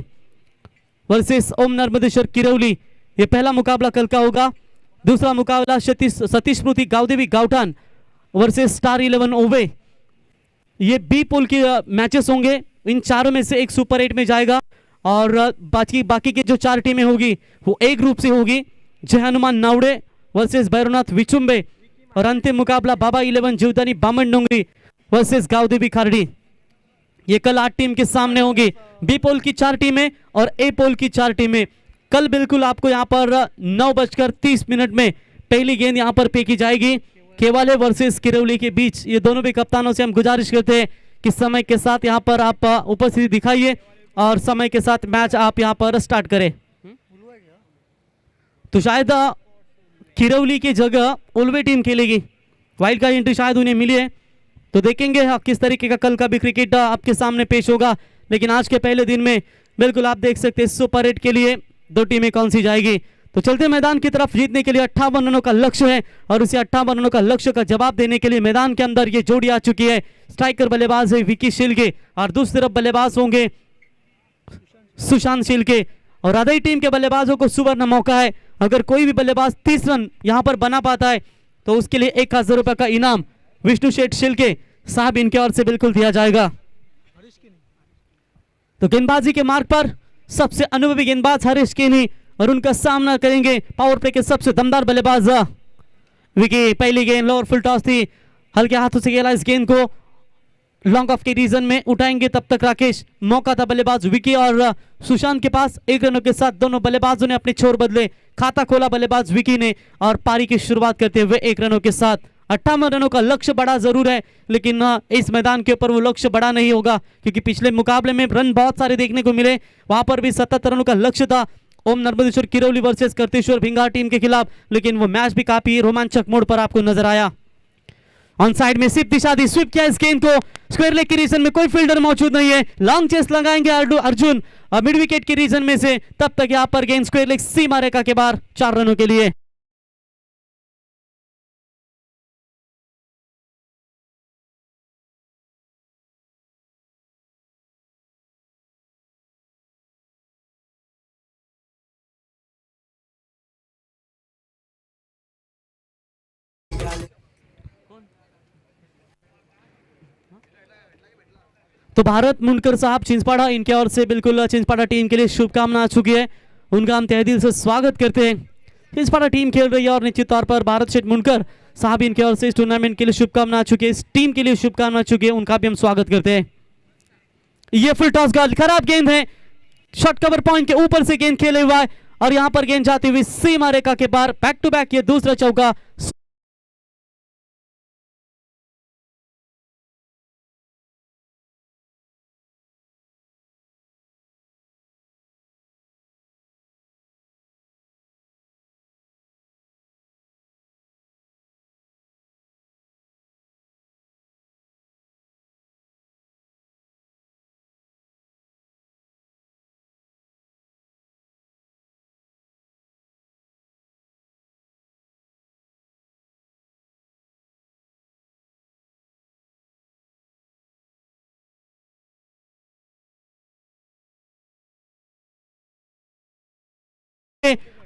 वर्सेस ओम नर्मदेश्वर किरौली, ये पहला मुकाबला कल का होगा। दूसरा मुकाबला सतीश स्मृति गावदेवी गावठान वर्सेस स्टार 11 ओवे, ये बी पोल के मैचेस होंगे। इन चारों में से एक सुपर 8 में जाएगा और बाकी की जो 4 टीमें होगी वो एक ग्रुप से होगी। जय हनुमान नावड़े वर्सेस भैरवनाथ विचुम्बे और अंतिम मुकाबला बाबा 11 जीवदानी बामन डोंगरी वर्सेस गावदेवी खारडी। ये कल 8 टीम के सामने होंगी, बी पोल की 4 टीमें और ए पोल की 4 टीमें। कल बिल्कुल आपको यहाँ पर 9:30 में पहली गेंद यहाँ पर फेंकी जाएगी केवाले वर्सेस किरौली के बीच। ये दोनों भी कप्तानों से हम गुजारिश करते हैं कि समय के साथ यहाँ पर आप उपस्थिति दिखाइए और समय के साथ मैच आप यहाँ पर स्टार्ट करें। तो शायद किरौली की जगह उल्वे टीम खेलेगी, वाइल्ड कार्ड एंट्री शायद उन्हें मिली है। तो देखेंगे किस तरीके का कल का भी क्रिकेट आपके सामने पेश होगा। लेकिन आज के पहले दिन में बिल्कुल आप देख सकते हैं सुपर 8 के लिए 2 टीमें कौन सी जाएगी। तो चलते मैदान की तरफ। जीतने के लिए 58 रनों का लक्ष्य है और उसी 58 रनों का लक्ष्य का जवाब देने के लिए मैदान के अंदर ये जोड़ी आ चुकी है। स्ट्राइकर बल्लेबाज है विकी शिलके और दूसरी तरफ बल्लेबाज होंगे सुशांत शिलके। और आधी टीम के बल्लेबाजों को सुवर्ण मौका है, अगर कोई भी बल्लेबाज 30 रन यहां पर बना पाता है तो उसके लिए 1000 रुपए का इनाम विष्णु शेठ शिलके साहब इनके ओर से बिल्कुल दिया जाएगा। तो गेंदबाजी के मार्ग पर सबसे अनुभवी गेंदबाज हरीश केनी और उनका सामना करेंगे पावर प्ले के सबसे दमदार बल्लेबाज विकी। पहली गेंद लोअर फुल टॉस थी, हल्के हाथों से खेला इस गेंद को, लॉन्ग ऑफ के रीजन में उठाएंगे तब तक राकेश। मौका था बल्लेबाज विकी और सुशांत के पास। 1 रनों के साथ दोनों बल्लेबाजों ने अपने छोर बदले, खाता खोला बल्लेबाज विकी ने और पारी की शुरुआत करते हुए 1 रनों के साथ। 58 रनों का लक्ष्य बड़ा जरूर है, लेकिन इस मैदान के ऊपर वो लक्ष्य बड़ा नहीं होगा क्योंकि पिछले मुकाबले में रन बहुत सारे देखने को मिले, वहां पर भी 77 रनों का लक्ष्य था ओम नर्मदेश्वर किरौली वर्सेस करतेश्वर भिंगार टीम के खिलाफ, लेकिन वो मैच भी काफी रोमांचक मोड़ पर आपको नजर आया। ऑन साइड में सिर्फ दिशा दी, स्विप किया इस गेंद को, स्क्वायर लेग के रीजन में कोई फील्डर मौजूद नहीं है। लॉन्ग चेस लगाएंगे अर्जुन मिड विकेट के रीजन में से, तब तक यहां पर गेंद स्क्वायर लेग सीमा रेखा के बाहर 4 रनों के लिए। तो भारत मुंडकर साहब चिंचपाड़ा, इनके ओर से बिल्कुल चिंचपाड़ा टीम के लिए शुभकामना आ चुकी है, उनका हम तहे दिल से स्वागत करते हैं। चिंचपाड़ा टीम खेल रही है और निश्चित तौर पर भारत शेठ मुंडकर साहब इनके ओर से इस टूर्नामेंट के लिए शुभकामना आ चुकी है, इस टीम के लिए शुभकामना आ चुकी है, उनका भी हम स्वागत करते हैं। ये फुल टॉस का खराब गेंद है, शॉर्ट कवर पॉइंट के ऊपर से गेंद खेले हुआ है और यहां पर गेंद जाती हुई सीमा रेखा के बाहर। बैक टू बैक ये दूसरा चौका।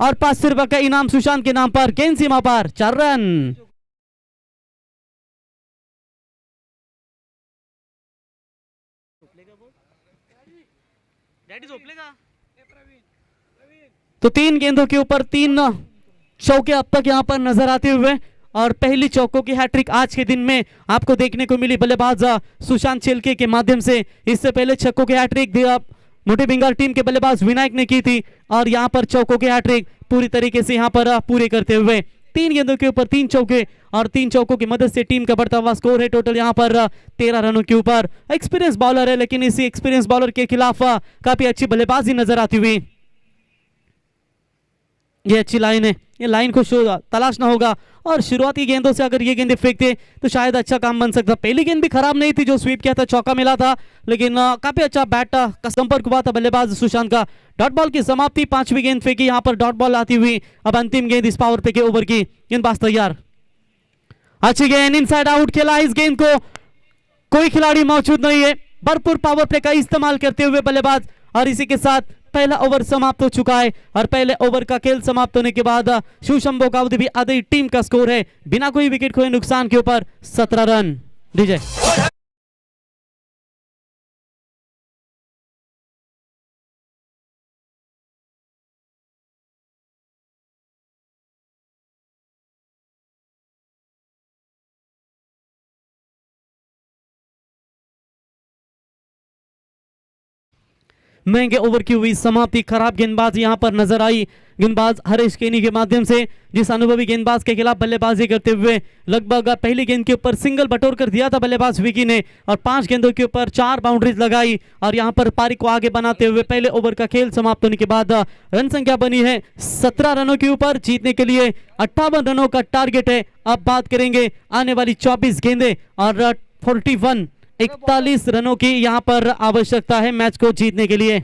और 500 रुपए का इनाम सुशांत के नाम पर, गेंद सीमा पार, 4 रन। तो 3 गेंदों के ऊपर 3 चौके अब तक यहां पर नजर आते हुए और पहली चौकों की हैट्रिक आज के दिन में आपको देखने को मिली बल्लेबाज सुशांत चिल्के के माध्यम से। इससे पहले छक्कों की हैट्रिक मोटे भिंगार टीम के बल्लेबाज विनायक ने की थी और यहाँ पर चौकों के हैट्रिक पूरी तरीके से यहाँ पर पूरे करते हुए 3 गेंदों के ऊपर 3 चौके और 3 चौकों की मदद से टीम का बढ़ता हुआ स्कोर है टोटल यहाँ पर 13 रनों के ऊपर। एक्सपीरियंस बॉलर है लेकिन इसी एक्सपीरियंस बॉलर के खिलाफ काफी अच्छी बल्लेबाजी नजर आती हुई। ये अच्छी लाइन है, ये लाइन को तलाशना होगा और शुरुआती गेंदों से अगर ये गेंदें फेंकते तो शायद अच्छा काम बन सकता। पहली गेंद भी खराब नहीं थी जो स्वीप किया था, चौका मिला था, लेकिन काफी अच्छा बैट का संपर्क हुआ था बल्लेबाज सुशांत का। डॉट बॉल की समाप्ति, 5वीं गेंद फेंकी, यहाँ पर डॉट बॉल आती हुई। अब अंतिम गेंद इस पावर प्ले के ओवर की, गेंदबाज तैयार, अच्छी गेंद, इनसाइड आउट खेला। इस गेंद को कोई खिलाड़ी मौजूद नहीं है, भरपूर पावर प्ले का इस्तेमाल करते हुए बल्लेबाज, और इसी के साथ पहला ओवर समाप्त हो चुका है। और पहले ओवर का खेल समाप्त होने के बाद शिवशंभो कावदी भी आधी टीम का स्कोर है बिना कोई विकेट खोए नुकसान के ऊपर 17 रन। डीजे महंगे ओवर की हुई समाप्ति, खराब गेंदबाज यहां पर नजर आई गेंदबाज हरीश केनी के माध्यम से, जिस अनुभवी गेंदबाज के खिलाफ बल्लेबाजी करते हुए लगभग पहली गेंद के ऊपर सिंगल बटोर कर दिया था बल्लेबाज विकी ने और 5 गेंदों के ऊपर 4 बाउंड्रीज लगाई और यहां पर पारी को आगे बनाते हुए पहले ओवर का खेल समाप्त होने के बाद रन संख्या बनी है 17 रनों के ऊपर। जीतने के लिए 58 रनों का टारगेट है। अब बात करेंगे आने वाली 24 गेंदें और 41 रनों की यहां पर आवश्यकता है मैच को जीतने के लिए।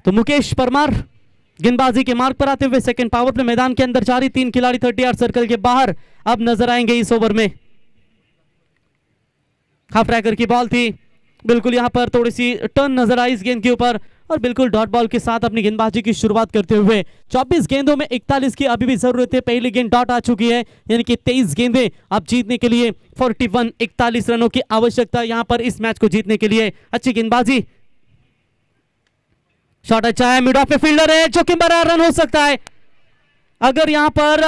तो मुकेश परमार गेंदबाजी के मार्ग पर आते हुए सेकंड पावर प्ले मैदान के अंदर जारी, 3 खिलाड़ी 30 यार्ड सर्कल के बाहर अब नजर आएंगे इस ओवर में। हाफ ट्रैकर की बॉल थी, बिल्कुल यहां पर थोड़ी सी टर्न नजर आई इस गेंद के ऊपर और बिल्कुल डॉट बॉल के साथ अपनी गेंदबाजी की शुरुआत करते हुए 24 गेंदों में 41 की अभी भी जरूरत है। पहली गेंद डॉट आ चुकी है, यानी कि 23 गेंदें अब जीतने के लिए 41 रनों की आवश्यकता यहां पर इस मैच को जीतने के लिए। अच्छी गेंदबाजी, शॉट अच्छा है, मिड ऑफ पे फील्डर है जो कि बड़ा रन हो सकता है। अगर यहां पर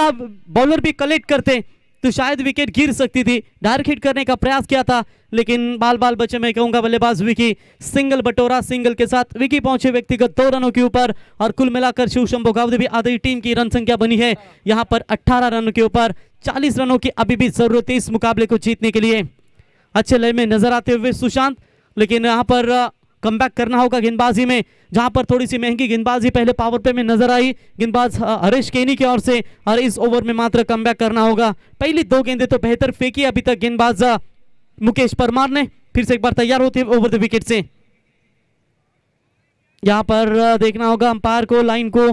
बॉलर भी कलेक्ट करते तो शायद विकेट गिर सकती थी। डायरेक्ट हिट करने का प्रयास किया था लेकिन बाल बचे मैं कहूंगा बल्लेबाज विकी। सिंगल बटोरा, सिंगल के साथ विकी पहुंचे व्यक्तिगत 2 रनों के ऊपर और कुल मिलाकर शिवशंभो कावदी भी आधी टीम की रन संख्या बनी है यहां पर 18 रनों के ऊपर। 40 रनों की अभी भी जरूरत है इस मुकाबले को जीतने के लिए। अच्छे लय में नजर आते हुए सुशांत, लेकिन यहां पर कमबैक करना होगा गेंदबाजी में, जहां पर थोड़ी सी महंगी गेंदबाजी पहले पावर प्ले में नजर आई गेंदबाज हरीश केनी की ओर से और इस ओवर में मात्र कमबैक करना होगा। पहली 2 गेंदें तो बेहतर फेंकी अभी तक गेंदबाज मुकेश परमार ने, फिर से एक बार तैयार होते हुए ओवर द विकेट से। यहां पर देखना होगा अंपायर को, लाइन को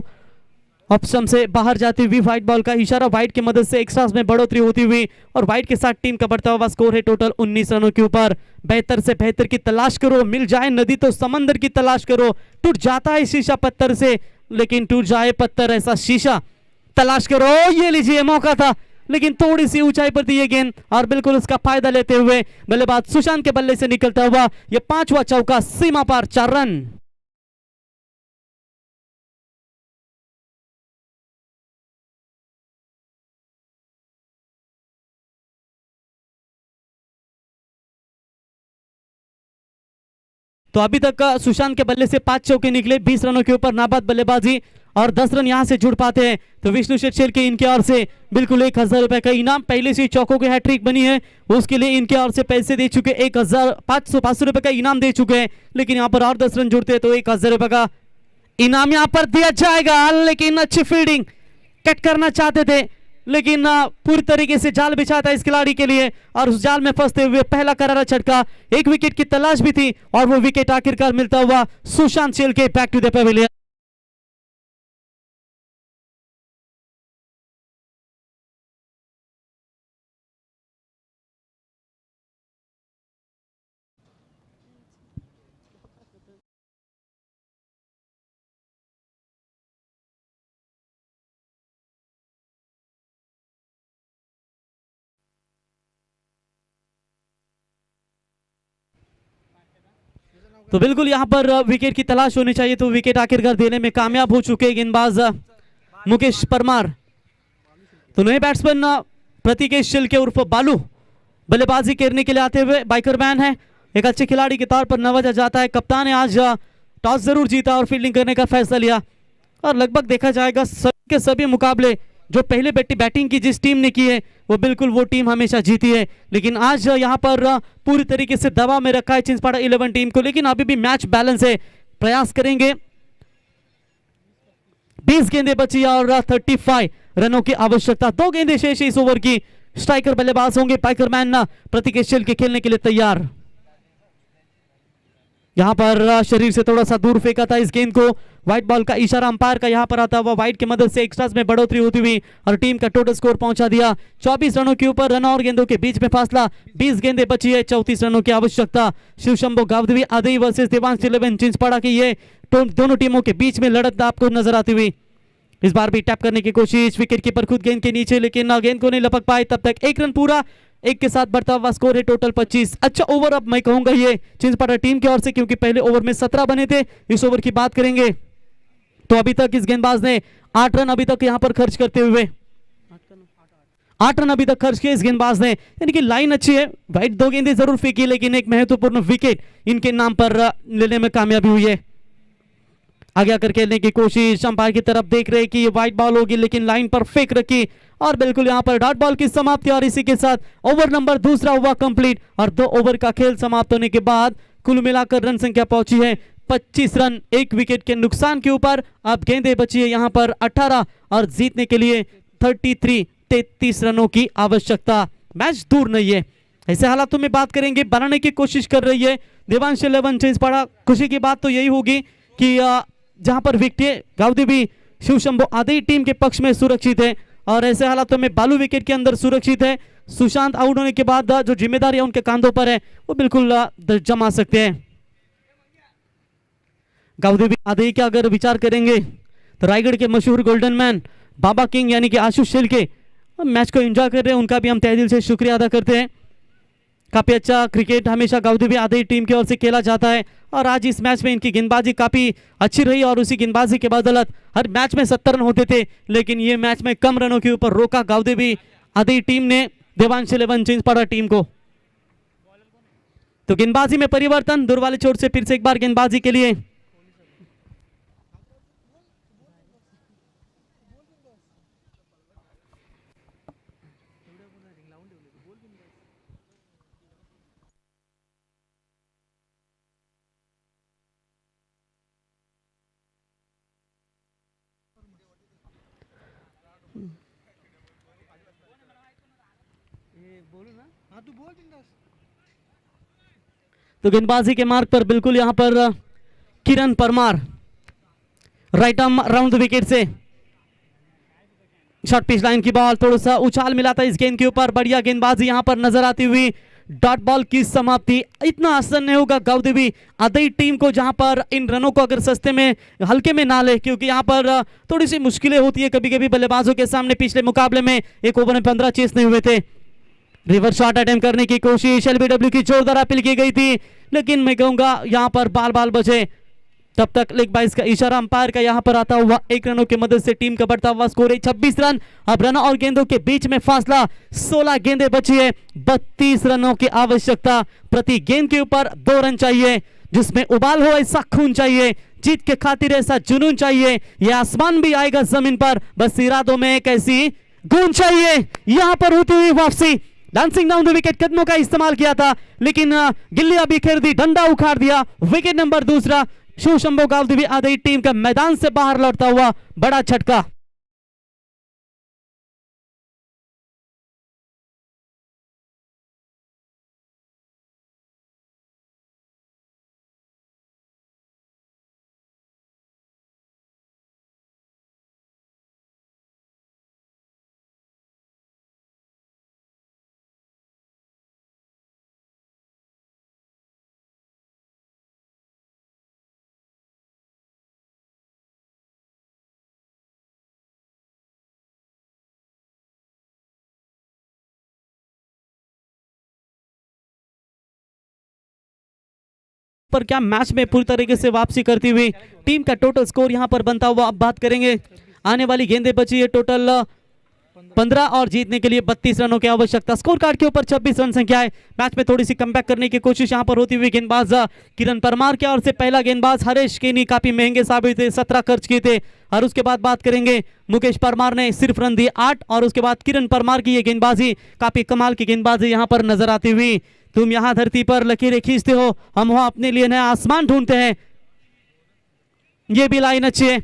ऑप्शन से बाहर जाती हुई व्हाइट बॉल का इशारा, व्हाइट की मदद से एक्स्ट्रास में बढ़ोतरी होती हुई और व्हाइट के साथ टीम का बढ़ता हुआ स्कोर है टोटल 19 रनों के ऊपर। बेहतर से बेहतर की तलाश करो, मिल जाए नदी तो समंदर की तलाश करो। टूट जाता है शीशा पत्थर से लेकिन टूट जाए पत्थर ऐसा शीशा तलाश करो। ये लीजिए मौका था लेकिन थोड़ी सी ऊंचाई पर थी ये गेंद और बिल्कुल उसका फायदा लेते हुए बल्लेबाज सुशांत के बल्ले से निकलता हुआ ये 5वां चौका, सीमा पार 4 रन। तो अभी तक सुशांत के बल्ले से 5 चौके निकले, 20 रनों के ऊपर नाबाद बल्लेबाजी और 10 रन यहां से जुड़ पाते हैं तो विष्णु शेट्टी के इनके ओर से बिल्कुल 1000 रुपए का इनाम। पहले से चौकों की हैट्रिक बनी है, उसके लिए इनके ओर से पैसे दे चुके, 1500 रुपए का इनाम दे चुके हैं, लेकिन यहां पर और 10 रन जुड़ते हैं तो 1000 रुपए का इनाम यहां पर दिया जाएगा। लेकिन अच्छी फील्डिंग, कट करना चाहते थे लेकिन पूरी तरीके से जाल बिछा था इस खिलाड़ी के लिए और उस जाल में फंसते हुए पहला करारा छटका। 1 विकेट की तलाश भी थी और वो विकेट आखिरकार मिलता हुआ सुशांत शेल के बैक टू द पेविलियन। तो बिल्कुल यहां पर विकेट की तलाश होनी चाहिए तो विकेट आखिरकार देने में कामयाब हो चुके गेंदबाज मुकेश परमार। तो नए बैट्समैन प्रतीकेश शिल्के उर्फ बालू बल्लेबाजी करने के लिए आते हुए बाइकर मैन है। एक अच्छे खिलाड़ी के तौर पर नवाजा जाता है। कप्तान ने आज टॉस जरूर जीता और फील्डिंग करने का फैसला लिया और लगभग देखा जाएगा सभी के सभी मुकाबले जो पहले बैटिंग की जिस टीम ने की है वो बिल्कुल वो टीम हमेशा जीती है। लेकिन आज यहाँ पर पूरी तरीके से दबाव में रखा है चिंचपाड़ा 11 टीम को, लेकिन अभी भी मैच बैलेंस है। प्रयास करेंगे, 20 गेंदें बची और 35 रनों की आवश्यकता। 2 गेंदें शेष इस ओवर की। स्ट्राइकर बल्लेबाज होंगे पाइकरमैन प्रतीक एशियल के खेलने के लिए तैयार। यहां पर शरीर से थोड़ा सा दूर फेंका था इस गेंद को। व्हाइट बॉल का इशारा अंपायर का यहां पर आता हुआ व्हाइट की मदद से एक्स्ट्रास में बढ़ोतरी होती हुई और टीम का टोटल स्कोर पहुंचा दिया 24 रनों के ऊपर। रन और गेंदों के बीच में फासला 20 गेंदें बची है, 34 रनों की आवश्यकता। शिवशंभो गावदेवी आदई वर्सेस देवांश 11 चिंचपाड़ा की ये दोनों टीमों के बीच में लड़त आपको नजर आती हुई। इस बार भी टैप करने की कोशिश, विकेट कीपर खुद गेंद के नीचे लेकिन गेंद को नहीं लपक पाए। तब तक 1 रन पूरा, 1 के साथ बढ़ता हुआ स्कोर है टोटल 25। अच्छा ओवर अब मैं कहूंगा ये चिंचपाड़ा टीम की ओर से, क्योंकि पहले ओवर में 17 बने थे। इस ओवर की बात करेंगे तो अभी तक इस गेंदबाज ने 8 रन अभी तक यहां पर खर्च करते हुए 8 रन अभी तक खर्च किए इस गेंदबाज ने, यानी कि लाइन अच्छी है। वाइट 2 गेंदें जरूर फेंकी लेकिन एक महत्वपूर्ण विकेट इनके नाम पर लेने में कामयाबी हुई है। आगे आकर खेलने की कोशिश, अंपायर की तरफ देख रहे कि ये व्हाइट बॉल होगी लेकिन लाइन पर फेंक रखी और बिल्कुल यहां पर डॉट बॉल की समाप्ति। और इसी के साथ ओवर नंबर दूसरा हुआ कंप्लीट और 2 ओवर का खेल समाप्त होने के बाद कुल मिलाकर रन संख्या पहुंची है 25 रन, 1 विकेट के नुकसान के ऊपर। अब गेंदें बची है यहां पर 18 और जीतने के लिए 33 रनों की आवश्यकता। मैच दूर नहीं है। ऐसे हालातों में बात करेंगे, बनाने की कोशिश कर रही है देवांश 11 चिंचपाड़ा। खुशी की बात तो यही होगी कि जहां पर विकेट गावदेवी शिवशंभो आदि टीम के पक्ष में सुरक्षित है और ऐसे हालातों में बालू विकेट के अंदर सुरक्षित है। सुशांत आउट होने के बाद जो जिम्मेदारी उनके कांधों पर है वो बिल्कुल जमा सकते हैं। गावदेवी आदि का अगर विचार करेंगे तो रायगढ़ के मशहूर गोल्डन मैन बाबा किंग यानी कि आशुष शेलके मैच को एंजॉय कर रहे हैं, उनका भी हम तहे दिल से शुक्रिया अदा करते हैं। काफी अच्छा क्रिकेट हमेशा गावदेवी आदि टीम की ओर से खेला जाता है और आज इस मैच में इनकी गेंदबाजी काफी अच्छी रही और उसी गेंदबाजी के बदौलत हर मैच में 70 रन होते थे, लेकिन ये मैच में कम रनों के ऊपर रोका गावदेवी आदि टीम ने देवांश 11 चिंचपाड़ा टीम को। तो गेंदबाजी में परिवर्तन, दूर वाले छोर से फिर से एक बार गेंदबाजी के लिए तो गेंदबाजी के मार्ग पर बिल्कुल यहां पर Kiran Parmar right arm round the wicket से शॉर्ट पिच लाइन की बॉल, थोड़ा सा उछाल मिला था इस गेंद के ऊपर। बढ़िया गेंदबाजी यहां पर नजर आती हुई, डॉट बॉल की समाप्ति। इतना आसान नहीं होगा गावदेवी आदि टीम को जहां पर इन रनों को अगर सस्ते में हल्के में ना ले, क्योंकि यहां पर थोड़ी सी मुश्किलें होती है कभी कभी बल्लेबाजों के सामने। पिछले मुकाबले में एक ओवर में 15 चेस नहीं हुए थे। रिवर्स शॉट अटेम्प्ट करने की कोशिश, एलबीडब्ल्यू की जोरदार अपील की गई थी लेकिन मैं कहूंगा यहां पर बाल बचे। तब तक लेग बाइस का इशारा अंपायर का यहां पर आता हुआ 1 रनों की मदद से टीम का बढ़ता हुआ स्कोर है 26 रन। अब रन और गेंदों के बीच में फासला 16 गेंदें बची है, 32 रनों की आवश्यकता। प्रति गेंद के ऊपर 2 रन चाहिए, जिसमें उबाल हो ऐसा खून चाहिए, जीत के खातिर ऐसा जुनून चाहिए। यह आसमान भी आएगा जमीन पर, बस इरादों में एक ऐसी गूंज चाहिए। यहां पर होती हुई वापसी, डांसिंग डाउन द विकेट कदमों का इस्तेमाल किया था लेकिन गिल्ली अभी खेल दी, डंडा उखाड़ दिया। विकेट नंबर दूसरा, शिवशंभो गावदेवी आदि टीम का मैदान से बाहर लौटता हुआ बड़ा झटका। पर क्या मैच में पूरी तरीके से वापसी करती हुई टीम का टोटल स्कोर यहां पर बनता हुआ। अब बात करेंगे, आने वाली गेंदें बची है टोटल 15 और जीतने के लिए 32 रनों की आवश्यकता। स्कोर कार्ड के ऊपर 26 रन संख्या है। मैच में थोड़ी सी कमबैक करने की कोशिश यहाँ पर होती हुई गेंदबाज किरण परमार के ओर से पहला गेंदबाज हरेश केनी काफी महंगे साबित थे, 17 खर्च किए थे। और उसके बाद बात करेंगे मुकेश परमार ने सिर्फ रन दिए 8 और उसके बाद किरण परमार की ये गेंदबाजी काफी कमाल की गेंदबाजी यहाँ पर नजर आती हुई। तुम यहाँ धरती पर लकीरें खींचते हो, हम वहां अपने लिए नया आसमान ढूंढते हैं। ये भी लाइन अच्छी है,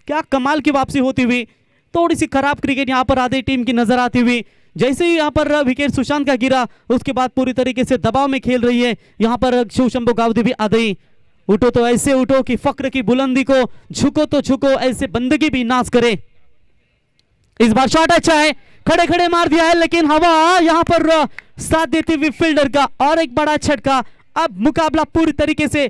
क्या कमाल की वापसी होती हुई। थोड़ी सी खराब क्रिकेट यहाँ पर आधी टीम की नजर आती हुई। जैसे ही यहाँ पर विकेट सुशांत का गिरा उसके बाद पूरी तरीके से दबाव में खेल रही है यहाँ पर शिव शंभू गावदे भी आ गई। उठो तो ऐसे उठो कि फक्र की बुलंदी को, झुको तो झुको ऐसे बंदगी भी नाश करे। इस बार शॉट अच्छा है, खड़े खड़े मार दिया है लेकिन हवा यहाँ पर साथ देती हुई फील्डर का और एक बड़ा झटका। अब मुकाबला पूरी तरीके से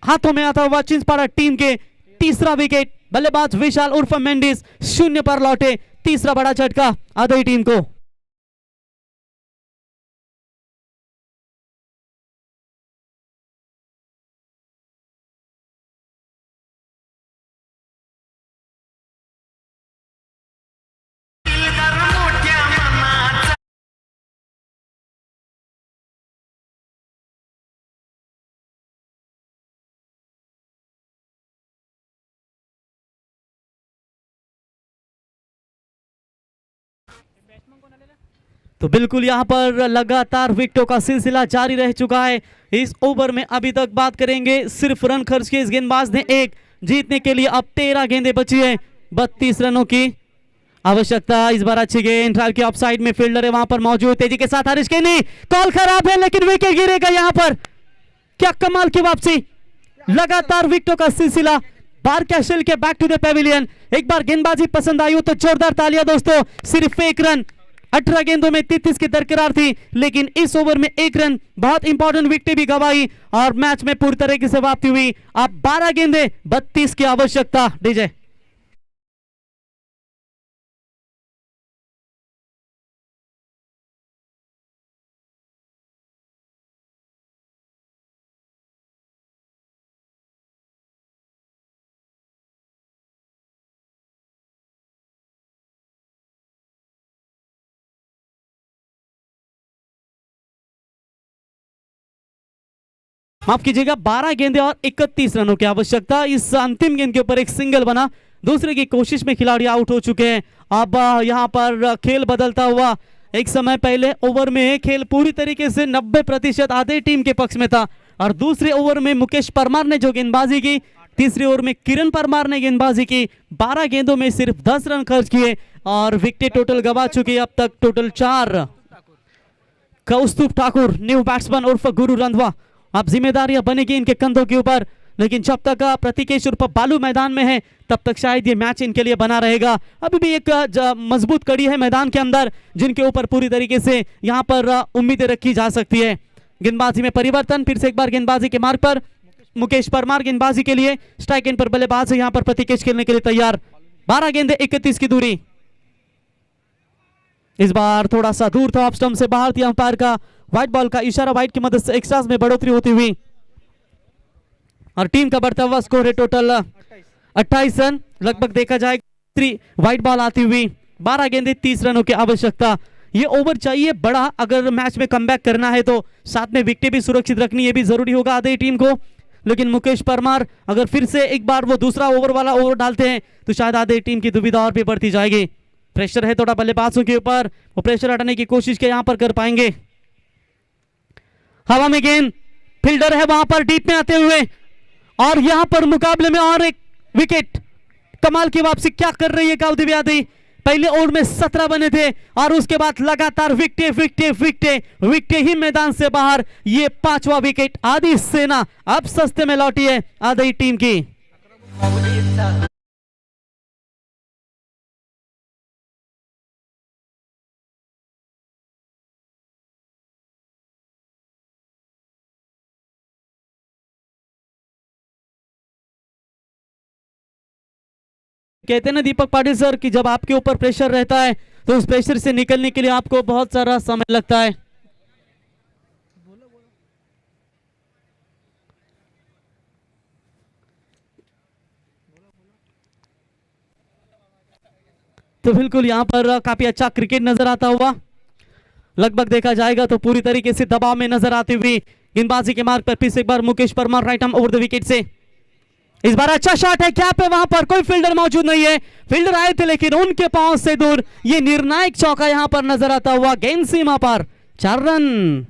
हाथों में आता हुआ चिंचपाड़ा टीम के। तीसरा विकेट, बल्लेबाज विशाल उर्फ मेंडिस 0 पर लौटे। तीसरा बड़ा झटका आधी टीम को। तो बिल्कुल यहां पर लगातार विकेटों का सिलसिला जारी रह चुका है। इस ओवर में अभी तक बात करेंगे सिर्फ रन खर्च किए इस गेंदबाज ने 1। जीतने के लिए अब 13 गेंदें बची है, 32 रनों की आवश्यकता। इस बार अच्छी गेंद, ड्राइव की ऑफसाइड में फील्डर है वहां पर मौजूद, तेजी के साथ हरीश केनी, कॉल खराब है लेकिन विकेट गिरेगा यहां पर। क्या कमाल की वापसी, लगातार विकेटों का सिलसिला। बार कैशल के बैक टू द पेविलियन। एक बार गेंदबाजी पसंद आई हो तो जोरदार तालियां दोस्तों। सिर्फ 1 रन, 18 गेंदों में 33 की दरकिरार थी लेकिन इस ओवर में 1 रन, बहुत इंपॉर्टेंट विकेट भी गवाई और मैच में पूरी तरीके से वापसी हुई। अब 12 गेंदें, 32 की आवश्यकता। डीजे माफ कीजिएगा, 12 गेंदें और 31 रनों की आवश्यकता। इस अंतिम गेंद के ऊपर एक सिंगल बना, दूसरे की कोशिश में खिलाड़ी आउट हो चुके हैं। अब यहां पर खेल बदलता हुआ। एक समय पहले ओवर में खेल पूरी तरीके से 90% आधे टीम के पक्ष में था और दूसरे ओवर में मुकेश परमार ने जो गेंदबाजी की, तीसरे ओवर में किरण परमार ने गेंदबाजी की। 12 गेंदों में सिर्फ 10 रन खर्च किए और विकेट टोटल गवा चुके अब तक टोटल 4। कौस्तुभ ठाकुर न्यू बैट्समैन उर्फ गुरु रंधवा, अब जिम्मेदारियां बनेगी इनके कंधों के ऊपर। लेकिन जब तक प्रतीकेश उर्फ बालू मैदान में है तब तक शायद ये मैच इनके लिए बना रहेगा। अभी भी एक मजबूत कड़ी है मैदान के अंदर जिनके ऊपर पूरी तरीके से यहां पर उम्मीदें रखी जा सकती है। गेंदबाजी में परिवर्तन, फिर से एक बार गेंदबाजी के मार्ग पर मुकेश परमार गेंदबाजी के लिए, स्ट्राइक एंड पर बल्लेबाज यहां पर प्रतीकेश खेलने के लिए तैयार। 12 गेंदे 31 की दूरी। इस बार थोड़ा सा दूर था, ऑफ स्टंप से बाहर थी, अंपायर का व्हाइट बॉल का इशारा, व्हाइट की मदद से एक्स्ट्रास में बढ़ोतरी होती हुई और टीम का बढ़ता हुआ स्कोर है टोटल 28 रन। लगभग देखा जाए व्हाइट बॉल आती हुई। 12 गेंदे 30 रनों की आवश्यकता। ये ओवर चाहिए बड़ा अगर मैच में कमबैक करना है तो, साथ में विकेटें भी सुरक्षित रखनी ये भी जरूरी होगा आधे टीम को। लेकिन मुकेश परमार अगर फिर से एक बार वो दूसरा ओवर वाला ओवर डालते हैं तो शायद आधे टीम की दुविधा और भी बढ़ती जाएगी। प्रेशर है थोड़ा बल्लेबाजों के ऊपर, वो प्रेशर हटाने की कोशिश के यहां पर कर पाएंगे। हवा में गेंद, फील्डर है वहां पर डीप में आते हुए और यहां पर मुकाबले में और एक विकेट। कमाल की वापसी क्या कर रही है गावदे यादव। पहले ओवर में 17 बने थे और उसके बाद लगातार विकेट विकेट विकेट विकेट ही मैदान से बाहर। ये 5वां विकेट। आधी सेना अब सस्ते में लौटी है आधी टीम की। कहते हैं ना दीपक पाटिल सर कि जब आपके ऊपर प्रेशर रहता है तो उस प्रेशर से निकलने के लिए आपको बहुत सारा समय लगता है। तो बिल्कुल यहाँ पर काफी अच्छा क्रिकेट नजर आता हुआ लगभग देखा जाएगा तो पूरी तरीके से दबाव में नजर आती हुई गेंदबाजी के मार्ग पर फिर से एक बार Mukesh Parmar right arm over the wicket से। इस बार अच्छा शॉट है, क्या पे वहां पर कोई फील्डर मौजूद नहीं है, फील्डर आए थे लेकिन उनके पांव से दूर। ये निर्णायक चौका यहां पर नजर आता हुआ, गेंद सीमा पर 4 रन।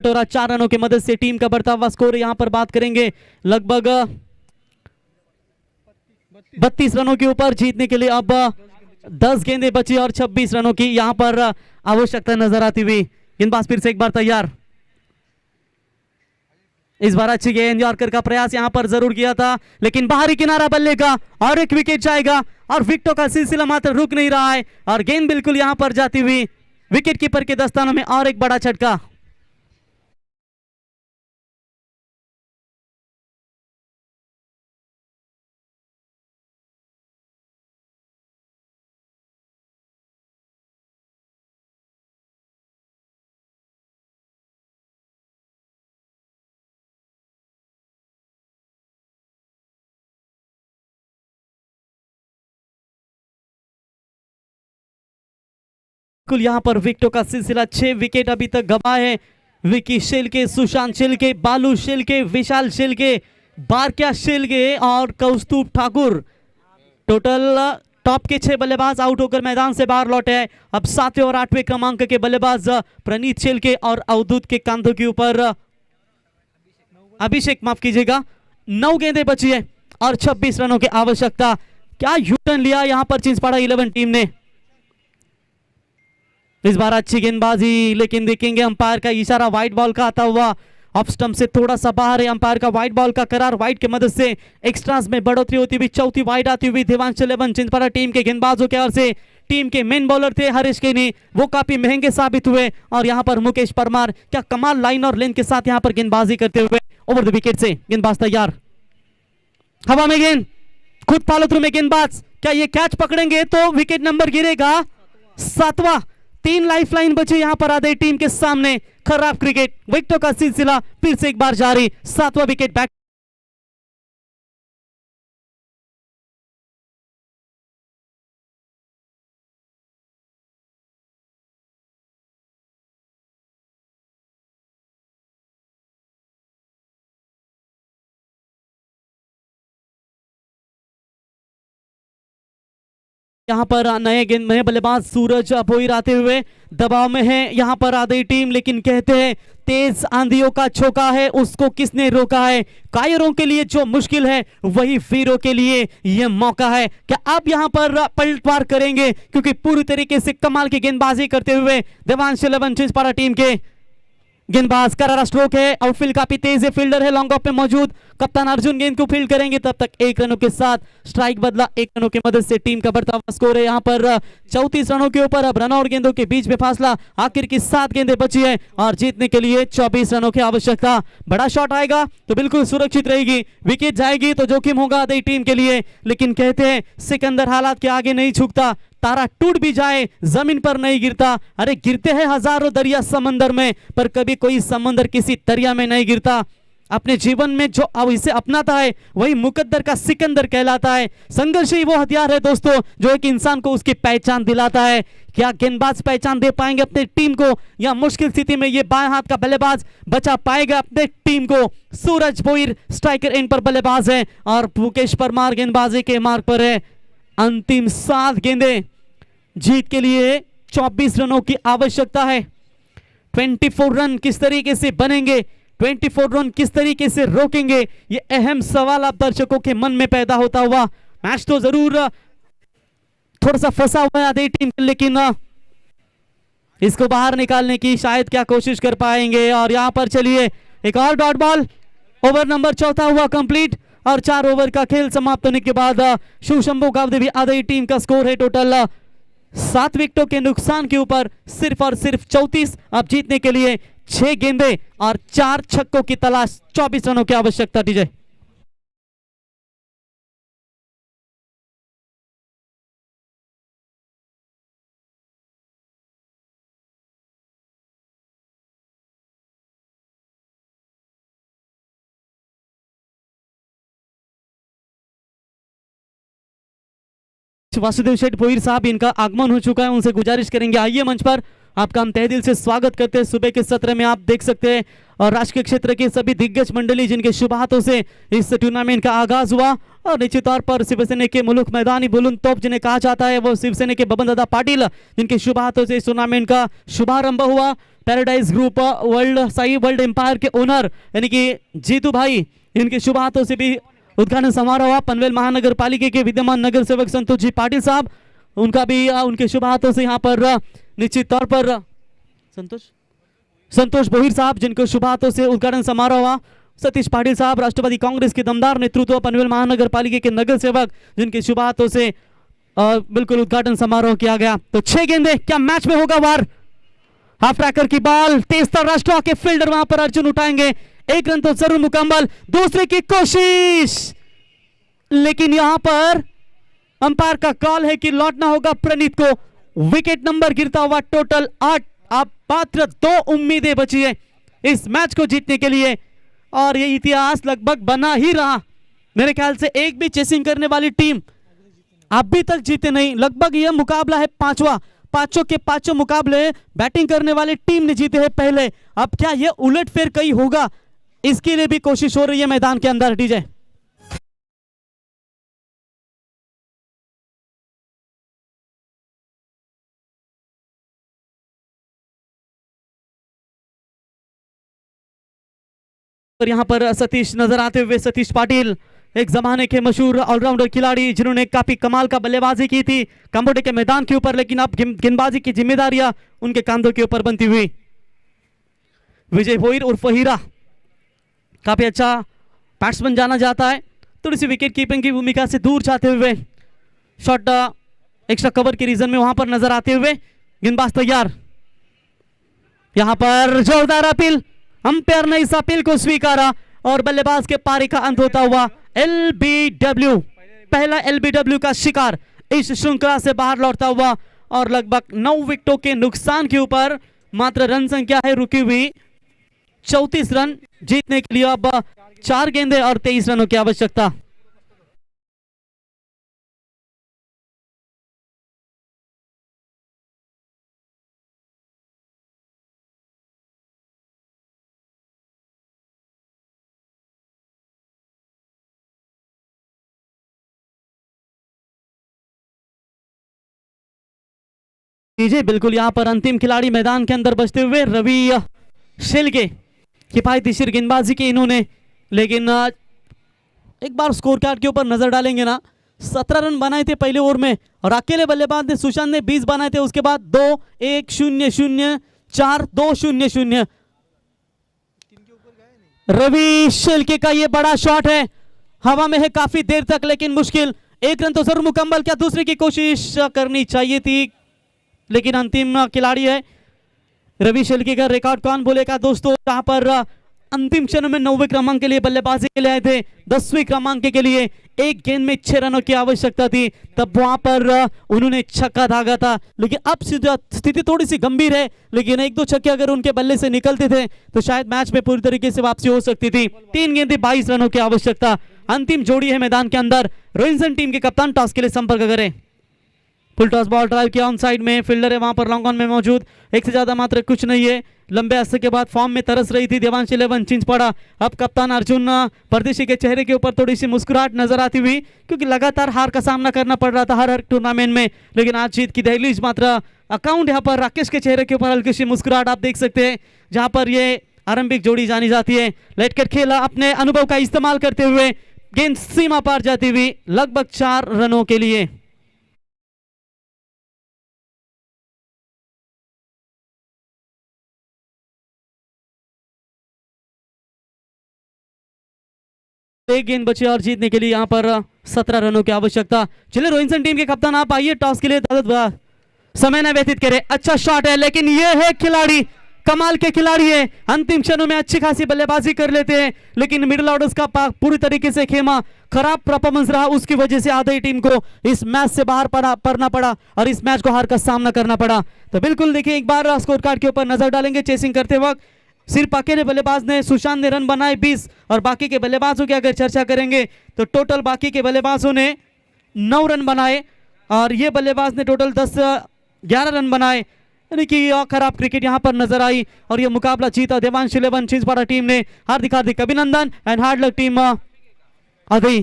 टोरा 4 रनों की मदद से टीम का बढ़ता हुआ स्कोर यहां पर बात करेंगे लगभग 32 रनों के ऊपर। जीतने के लिए अब 10 गेंदें बची और 26 रनों की यहां पर आवश्यकता नजर आती हुई। गेंदबाज फिर से एक बार तैयार, इस बार अच्छी गेंद, यॉर्कर का प्रयास यहां पर जरूर किया था लेकिन बाहरी किनारा बल्ले का और एक विकेट जाएगा और विकेटों का सिलसिला मात्र रुक नहीं रहा है और गेंद बिल्कुल यहां पर जाती हुई विकेट कीपर के दस्तानों में और एक बड़ा झटका। कुल यहां पर विकेटों का सिलसिला 6 विकेट अभी तक गंवाए हैं। विकी शेलके, सुशांत शेलके, बालू शेलके, विशाल शेलके, बारक्या शेलके और कौस्तुभ ठाकुर, टोटल टॉप के 6 बल्लेबाज आउट होकर मैदान से बाहर लौटे हैं। अब 7वें और 8वें क्रमांक के बल्लेबाज प्रणीत शेलके और अवधूत के कांधों के ऊपर अभिषेक, माफ कीजिएगा, 9 गेंदें बची है और 26 रनों की आवश्यकता। क्या यूटर्न लिया यहां पर चिंचपाड़ा 11 टीम ने। इस बार अच्छी गेंदबाजी लेकिन देखेंगे अंपायर का इशारा वाइड बॉल का आता हुआ, ऑफ स्टंप से थोड़ा सा बाहर है अंपायर का वाइड बॉल का करार। वाइड की मदद से एक्स्ट्रास में बढ़ोतरी होती हुई चौथी वाइड आती हुई देवांश 11 चिंचपाड़ा टीम के गेंदबाजों के ओर से। टीम के मेन बॉलर थे हरीश केनी, वो काफी महंगे साबित हुए और यहां पर मुकेश परमार क्या कमाल लाइन और लेंथ के साथ यहां पर गेंदबाजी करते हुए ओवर द विकेट से। गेंदबाज तैयार, हवा में गेंद, खुद फॉलो थ्रू में गेंदबाज, क्या ये कैच पकड़ेंगे तो विकेट नंबर गिरेगा 7वां। 3 लाइफलाइन बचे यहां पर आधे टीम के सामने। खराब क्रिकेट, विकेटों का सिलसिला फिर से एक बार जारी, 7वां विकेट बैक। यहाँ पर नए गेंद में बल्लेबाज सूरज भोईर आते हुए दबाव में है यहाँ पर आधी टीम, लेकिन कहते हैं तेज आंधियों का झोंका है उसको किसने रोका है। कायरों के लिए जो मुश्किल है वही वीरों के लिए यह मौका है। क्या आप यहाँ पर पलटवार करेंगे, क्योंकि पूरी तरीके से कमाल की गेंदबाजी करते हुए देवांश 11 चिंचपाड़ा टीम के गेंदबाज, करारा स्ट्रोक है, आउटफील्ड काफी तेज है, फील्डर है लॉन्ग ऑफ में मौजूद, कप्तान अर्जुन गेंद को फील्ड करेंगे। तब तक 1 रनों के साथ स्ट्राइक बदला, 1 रनों की मदद से टीम का बढ़ता हुआ स्कोर है यहाँ पर 34 रनों के ऊपर। अब रन और गेंदों के बीच में फासला, आखिर की 7 गेंदें बची है और जीतने के लिए 24 रनों की आवश्यकता। बड़ा शॉट आएगा तो बिल्कुल सुरक्षित रहेगी, विकेट जाएगी तो जोखिम होगा आधी टीम के लिए, लेकिन कहते हैं सिकंदर हालात के आगे नहीं झुकता, तारा टूट भी जाए जमीन पर नहीं गिरता। अरे गिरते हैं हजारों दरिया समंदर में, पर कभी कोई समंदर किसी दरिया में नहीं गिरता। अपने जीवन में जो अब इसे अपनाता है वही मुकद्दर का सिकंदर कहलाता है। संघर्ष ही वो हथियार है दोस्तों जो एक इंसान को उसकी पहचान दिलाता है। क्या गेंदबाज पहचान दे पाएंगे अपने टीम को, या मुश्किल स्थिति में ये बाएं हाथ का बल्लेबाज बचा पाएगा अपने टीम को। सूरज भोईर स्ट्राइकर एंड पर बल्लेबाज है और मुकेश परमार गेंदबाजी के मार्ग पर है। अंतिम 7 गेंदें, जीत के लिए 24 रनों की आवश्यकता है। 24 रन किस तरीके से बनेंगे, 24 रन किस तरीके से रोकेंगे, ये अहम सवाल आप दर्शकों के मन में पैदा होता हुआ। मैच तो जरूर थोड़ा सा फंसा हुआ है आधी टीम, लेकिन इसको बाहर निकालने की शायद क्या कोशिश कर पाएंगे। और यहां पर चलिए एक और डॉट बॉल, ओवर नंबर 4 हुआ कंप्लीट और 4 ओवर का खेल समाप्त होने के बाद शिव शंभू गावदेवी आधी टीम का स्कोर है टोटल 7 विकेटों के नुकसान के ऊपर सिर्फ और सिर्फ 34। अब जीतने के लिए 6 गेंदें और 4 छक्कों की तलाश, 24 रनों की आवश्यकता। टीजे वासुदेव शेठ भोईर साहब, इनका आगमन हो चुका है, उनसे गुजारिश करेंगे आइए मंच पर। आपका हम तहे दिल से स्वागत करते हैं। सुबह के सत्र में आप देख सकते हैं और राष्ट्रीय क्षेत्र के सभी दिग्गज मंडली जिनके शुभ हाथों से इस टूर्नामेंट का आगाज हुआ और निश्चित तौर पर शिवसेना के मुलुक मैदानी बुलंद तोप जिन्हें कहा जाता है, वो शिवसेना के बबन दादा पाटिल जिनके शुभ हाथों से इस टूर्नामेंट का शुभारंभ हुआ। Paradise group world Sai world empire के ओनर यानी कि जीतू भाई, इनके शुभ हाथों से भी उद्घाटन समारोह हुआ। पनवेल महानगर पालिका के विद्यमान नगर सेवक संतोष जी पाटिल साहब, उनका भी उनके शुभ हाथों से यहाँ पर निश्चित तौर पर संतोष भोईर साहब जिनको शुभ हाथों से उद्घाटन समारोह हुआ। सतीश पाटिल साहब राष्ट्रवादी कांग्रेस के दमदार नेतृत्व, पनवेल महानगर पालिका के नगर सेवक जिनके शुभ हाथों से बिल्कुल उद्घाटन समारोह किया गया। तो 6 गेंदे, क्या मैच में होगा वार? हाफ ट्रैकर की बॉल, तेज तर्रार के फील्डर वहां पर अर्जुन उठाएंगे, 1 रन तो जरूर मुकम्मल। दूसरे की कोशिश, लेकिन यहां पर अंपायर का कॉल है कि लौटना होगा प्रणीत को। विकेट नंबर गिरता हुआ टोटल 8। अब मात्र 2 उम्मीदें बची है इस मैच को जीतने के लिए और ये इतिहास लगभग बना ही रहा। मेरे ख्याल से एक भी चेसिंग करने वाली टीम अभी तक जीते नहीं। लगभग यह मुकाबला है 5वां, पांचों के पांचों मुकाबले बैटिंग करने वाली टीम ने जीते हैं पहले। अब क्या यह उलटफेर कहीं होगा, इसके लिए भी कोशिश हो रही है मैदान के अंदर। डीजे और यहाँ पर सतीश नजर आते हुए, सतीश पाटिल एक जमाने के मशहूर ऑलराउंडर खिलाड़ी जिन्होंने काफी कमाल का बल्लेबाजी की थी कंबोडे के मैदान के ऊपर, लेकिन अब गेंदबाजी की जिम्मेदारियां उनके कंधों के ऊपर बनती हुई। विजय भोईर उर्फ हीरा काफी अच्छा बैट्समैन जाना जाता है, थोड़ी सी विकेट कीपिंग की भूमिका से दूर जाते हुए शॉट एक्स्ट्रा कवर के रीजन में वहां पर नजर आते हुए गेंदबाज तैयार। यहां पर जोरदार अपील, अंपायर ने इस अपील को स्वीकारा और बल्लेबाज के पारी का अंत होता हुआ एलबीडब्ल्यू, पहला एलबीडब्ल्यू का शिकार इस श्रृंखला से बाहर लौटता हुआ और लगभग 9 विकेटों के नुकसान के ऊपर मात्र रन संख्या है रुकी हुई 34 रन। जीतने के लिए अब 4 गेंदे और 23 रनों की आवश्यकता। लीजिए बिल्कुल यहाँ पर अंतिम खिलाड़ी मैदान के अंदर बचते हुए रवि शेलके, किफायती सिर गेंदबाजी की इन्होंने, लेकिन एक बार स्कोर कार्ड के ऊपर नजर डालेंगे ना, 17 रन बनाए थे पहले ओवर में और अकेले बल्लेबाज ने सुशांत ने 20 बनाए थे। उसके बाद 2-1-0-0 4-2-0-0 रवि शेलके का ये बड़ा शॉट है, हवा में है काफी देर तक लेकिन मुश्किल। 1 रन तो जरूर मुकम्मल, क्या दूसरे की कोशिश करनी चाहिए थी, लेकिन अंतिम खिलाड़ी है रवि शेलके का रिकॉर्ड कौन बोलेगा दोस्तों। जहां पर अंतिम क्षण में 9वें क्रमांक के लिए बल्लेबाजी के लिए आए थे, 10वें क्रमांक के लिए 1 गेंद में 6 रनों की आवश्यकता थी, तब वहां पर उन्होंने छक्का दागा था। लेकिन अब स्थिति थोड़ी सी गंभीर है, लेकिन 1-2 छक्के अगर उनके बल्ले से निकलते थे तो शायद मैच में पूरी तरीके से वापसी हो सकती थी। 3 गेंदें 22 रनों की आवश्यकता। अंतिम जोड़ी है मैदान के अंदर। रोहिंसन टीम के कप्तान टॉस के लिए संपर्क करें। फुल टॉस बॉल ड्राइव किया ऑन साइड में, फील्डर है वहां पर लॉन्ग ऑन में मौजूद, एक से ज्यादा मात्र कुछ नहीं है। लंबे अरसे के बाद फॉर्म में तरस रही थी देवांश 11 चिंच पड़ा। अब कप्तान अर्जुन परदेशी के चेहरे के ऊपर थोड़ी सी मुस्कुराहट नजर आती हुई, क्योंकि लगातार हार का सामना करना पड़ रहा था हर टूर्नामेंट में, लेकिन आज जीत की दहलीज मात्र अकाउंट यहाँ पर राकेश के चेहरे के ऊपर हल्की सी मुस्कुराहट आप देख सकते हैं, जहां पर ये आरंभिक जोड़ी जानी जाती है। लेटकर खेला अपने अनुभव का इस्तेमाल करते हुए, गेंद सीमा पार जाती हुई लगभग 4 रनों के लिए। एक गेंद बची और जीतने के लिए यहाँ पर 17 रनों की आवश्यकता। चलिए रोहिंसन टीम के कप्तान आप आइए, टॉस के लिए समय न व्यतीत करें। अच्छा शॉट है, लेकिन ये है खिलाड़ी, कमाल के खिलाड़ी है, अंतिम क्षणों में अच्छी खासी बल्लेबाजी कर लेते हैं, लेकिन मिडिल ऑर्डर्स का पूरी तरीके से खेमा खराब परफॉर्मेंस रहा, उसकी वजह से आधी टीम को इस मैच से बाहर पड़ना पड़ा और इस मैच को हार का सामना करना पड़ा। तो बिल्कुल देखिए एक बार स्कोर कार्ड के ऊपर नजर डालेंगे। चेसिंग करते वक्त सिर्फ अकेले बल्लेबाज ने सुशांत ने रन बनाए 20 और बाकी के बल्लेबाजों की अगर चर्चा करेंगे तो टोटल बाकी के बल्लेबाजों ने 9 रन बनाए और ये बल्लेबाज ने टोटल 11 रन बनाए, यानी कि खराब क्रिकेट यहाँ पर नजर आई और ये मुकाबला जीता देवांश 11 छिंदवाड़ा टीम ने। हार्दिक हार्दिक अभिनंदन एंड हार्ड लक टीम आ गई।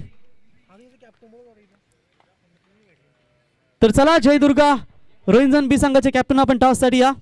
तर चला जय दुर्गा रोहिंजन बी संघाचे कॅप्टन आपण टॉस साठी या।